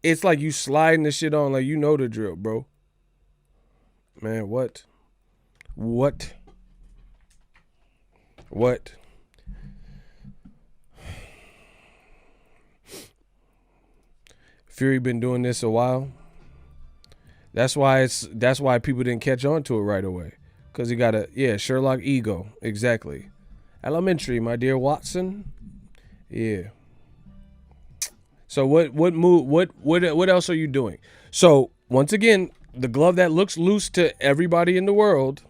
[SPEAKER 6] It's like you sliding the shit on like you know the drill, bro. Man, what? Fury been doing this a while. That's why people didn't catch on to it right away. Cause he got Sherlock ego. Exactly. Elementary, my dear Watson. Yeah. So what else are you doing? So once again, the glove that looks loose to everybody in the world.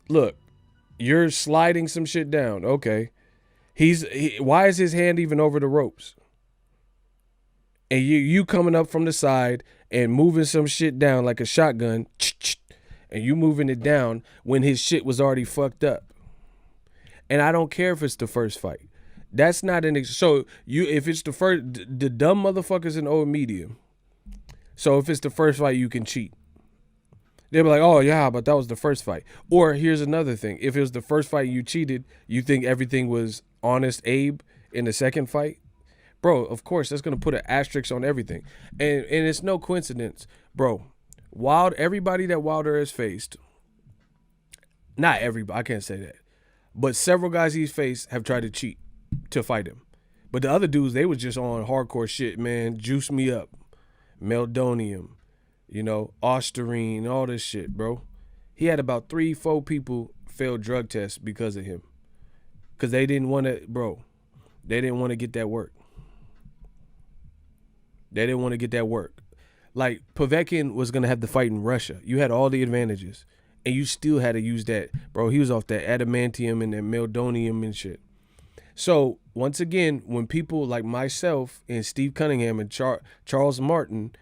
[SPEAKER 6] Look, you're sliding some shit down. Okay. Why is his hand even over the ropes? And you coming up from the side and moving some shit down like a shotgun, and you moving it down when his shit was already fucked up. And I don't care if it's the first fight. That's not if it's the first, the dumb motherfuckers in old medium. So if it's the first fight, you can cheat. They'll be like, oh yeah, but that was the first fight. Or here's another thing. If it was the first fight you cheated, you think everything was honest Abe in the second fight? Bro, of course, that's going to put an asterisk on everything. And it's no coincidence. Bro, everybody that Wilder has faced, not everybody, I can't say that, but several guys he's faced have tried to cheat to fight him. But the other dudes, they was just on hardcore shit, man. Juice me up. Meldonium. Osterine, all this shit, bro. He had about 3-4 people fail drug tests because of him. Because they didn't want to get that work. They didn't want to get that work. Like, Povetkin was going to have the fight in Russia. You had all the advantages. And you still had to use that. Bro, he was off that adamantium and that meldonium and shit. So, once again, when people like myself and Steve Cunningham and Charles Martin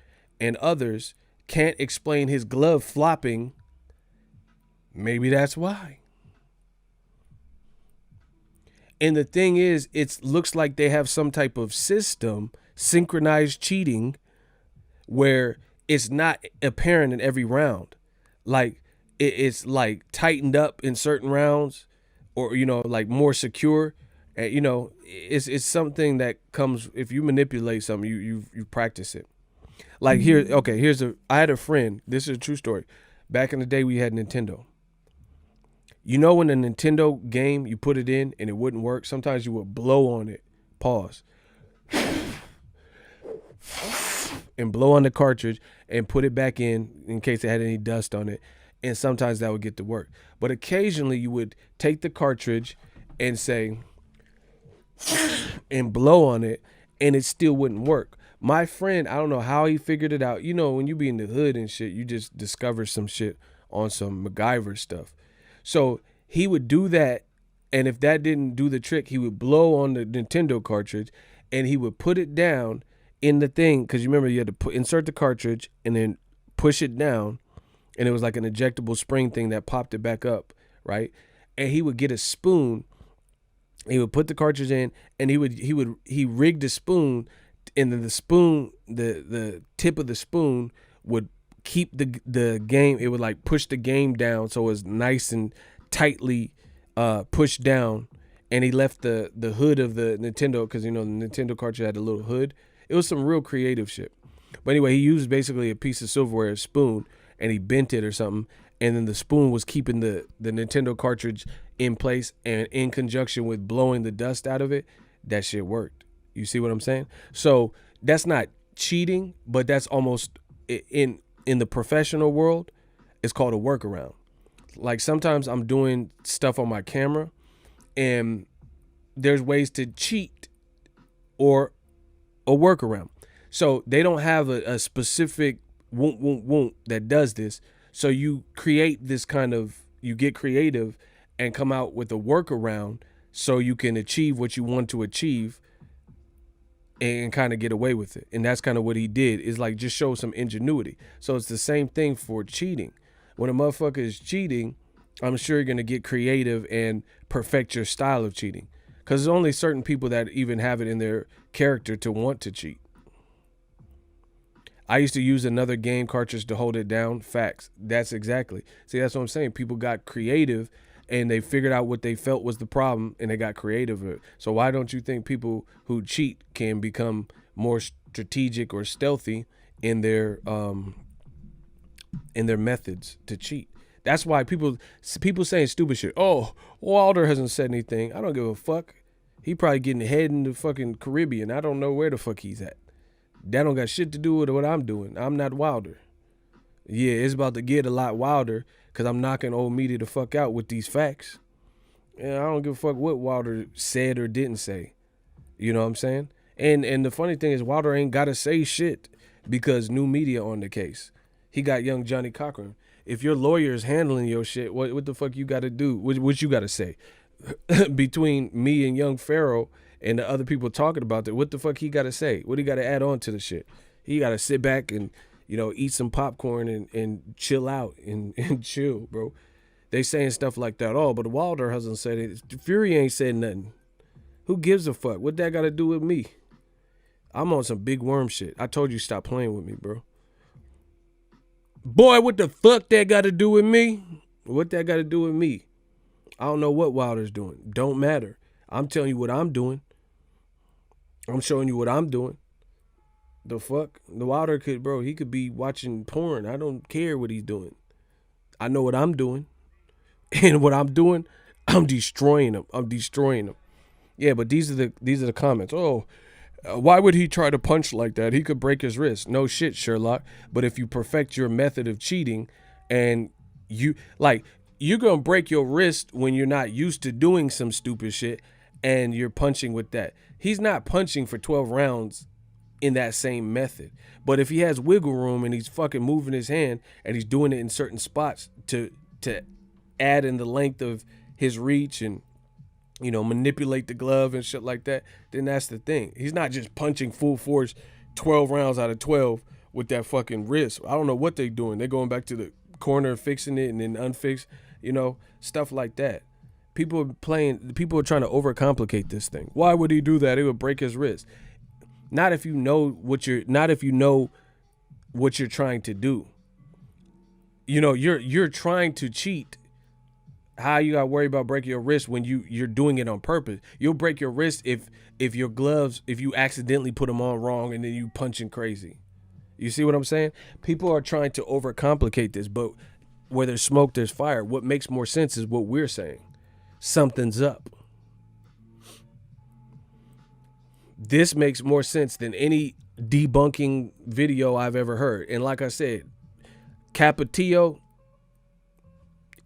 [SPEAKER 6] and others can't explain his glove flopping, maybe that's why. And the thing is, it looks like they have some type of system, synchronized cheating, where it's not apparent in every round. Like, it's like tightened up in certain rounds, or, like more secure. And, it's something that comes, if you manipulate something, you practice it. Like I had a friend, this is a true story. Back in the day, we had Nintendo. When a Nintendo game, you put it in and it wouldn't work, sometimes you would blow on it, pause, and blow on the cartridge and put it back in case it had any dust on it. And sometimes that would get to work. But occasionally you would take the cartridge and say, and blow on it, and it still wouldn't work. My friend, I don't know how he figured it out. When you be in the hood and shit, you just discover some shit on some MacGyver stuff. So he would do that, and if that didn't do the trick, he would blow on the Nintendo cartridge, and he would put it down in the thing, because you remember you had to insert the cartridge and then push it down, and it was like an ejectable spring thing that popped it back up, right? And he would get a spoon. He would put the cartridge in, and he rigged the spoon, and then the spoon, the tip of the spoon would keep the game. It would like push the game down so it was nice and tightly pushed down. And he left the hood of the Nintendo, because the Nintendo cartridge had a little hood. It was some real creative shit. But anyway, he used basically a piece of silverware, a spoon, and he bent it or something. And then the spoon was keeping the Nintendo cartridge in place, and in conjunction with blowing the dust out of it, that shit worked. You see what I'm saying? So that's not cheating, but that's almost, in the professional world, it's called a workaround. Like, sometimes I'm doing stuff on my camera, and there's ways to cheat or a workaround. So they don't have a specific won't that does this. So you create this kind of, you get creative and come out with a workaround so you can achieve what you want to achieve and kind of get away with it. And that's kind of what he did, is like just show some ingenuity. So it's the same thing for cheating. When a motherfucker is cheating, I'm sure you're going to get creative and perfect your style of cheating, because there's only certain people that even have it in their character to want to cheat. I used to use another game cartridge to hold it down. Facts. That's exactly. See, that's what I'm saying. People got creative and they figured out what they felt was the problem and they got creative with it. So why don't you think people who cheat can become more strategic or stealthy in their methods to cheat? That's why people saying stupid shit. Oh, Wilder hasn't said anything. I don't give a fuck. He probably getting head in the fucking Caribbean. I don't know where the fuck he's at. That don't got shit to do with what I'm doing. I'm not Wilder. Yeah, it's about to get a lot wilder because I'm knocking old media the fuck out with these facts. And I don't give a fuck what Wilder said or didn't say. You know what I'm saying? And the funny thing is Wilder ain't got to say shit because new media on the case. He got young Johnny Cochran. If your lawyer is handling your shit, what the fuck you got to do? What you got to say? Between me and young Pharaoh and the other people talking about that, what the fuck he got to say? What he got to add on to the shit? He got to sit back and, you know, eat some popcorn and chill out and chill, bro. They saying stuff like that. Oh, but Wilder hasn't said it. Fury ain't said nothing. Who gives a fuck? What that got to do with me? I'm on some big worm shit. I told you stop playing with me, bro. Boy, what the fuck that got to do with me? What that got to do with me? I don't know what Wilder's doing. Don't matter. I'm telling you what I'm doing. I'm showing you what I'm doing. The fuck? The Wilder could, bro, he could be watching porn. I don't care what he's doing. I know what I'm doing. And what I'm doing, I'm destroying him. I'm destroying him. Yeah, but these are the comments. Oh, why would he try to punch like that? He could break his wrist. No shit, Sherlock. But if you perfect your method of cheating and you're going to break your wrist when you're not used to doing some stupid shit and you're punching with that. He's not punching for 12 rounds in that same method. But if he has wiggle room and he's fucking moving his hand and he's doing it in certain spots to add in the length of his reach and, you know, manipulate the glove and shit like that, then that's the thing. He's not just punching full force 12 rounds out of 12 with that fucking wrist. I don't know what they're doing. They're going back to the corner, fixing it and then unfix, you know, stuff like that. People are trying to overcomplicate this thing. Why would he do that? It would break his wrist. Not if you know what you're trying to do. You know, you're trying to cheat. How you gotta worry about breaking your wrist when you're doing it on purpose? You'll break your wrist if your gloves, if you accidentally put them on wrong and then you punching crazy. You see what I'm saying? People are trying to overcomplicate this, but where there's smoke, there's fire. What makes more sense is what we're saying. Something's up. This makes more sense than any debunking video I've ever heard. And like I said, Capetillo,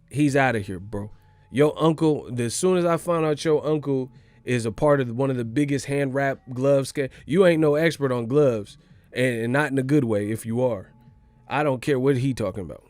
[SPEAKER 6] he's out of here, bro. Your uncle, as soon as I found out your uncle is a part of one of the biggest hand wrap gloves, you ain't no expert on gloves, and not in a good way if you are. I don't care what he talking about.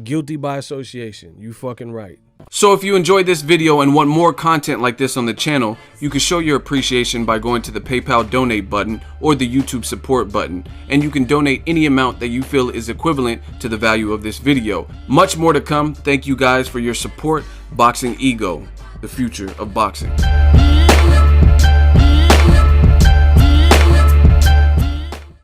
[SPEAKER 6] Guilty by association. You fucking right.
[SPEAKER 7] So if you enjoyed this video and want more content like this on the channel, you can show your appreciation by going to the PayPal donate button or the YouTube support button, and you can donate any amount that you feel is equivalent to the value of this video. Much more to come. Thank you guys for your support. Boxing Ego, the future of boxing.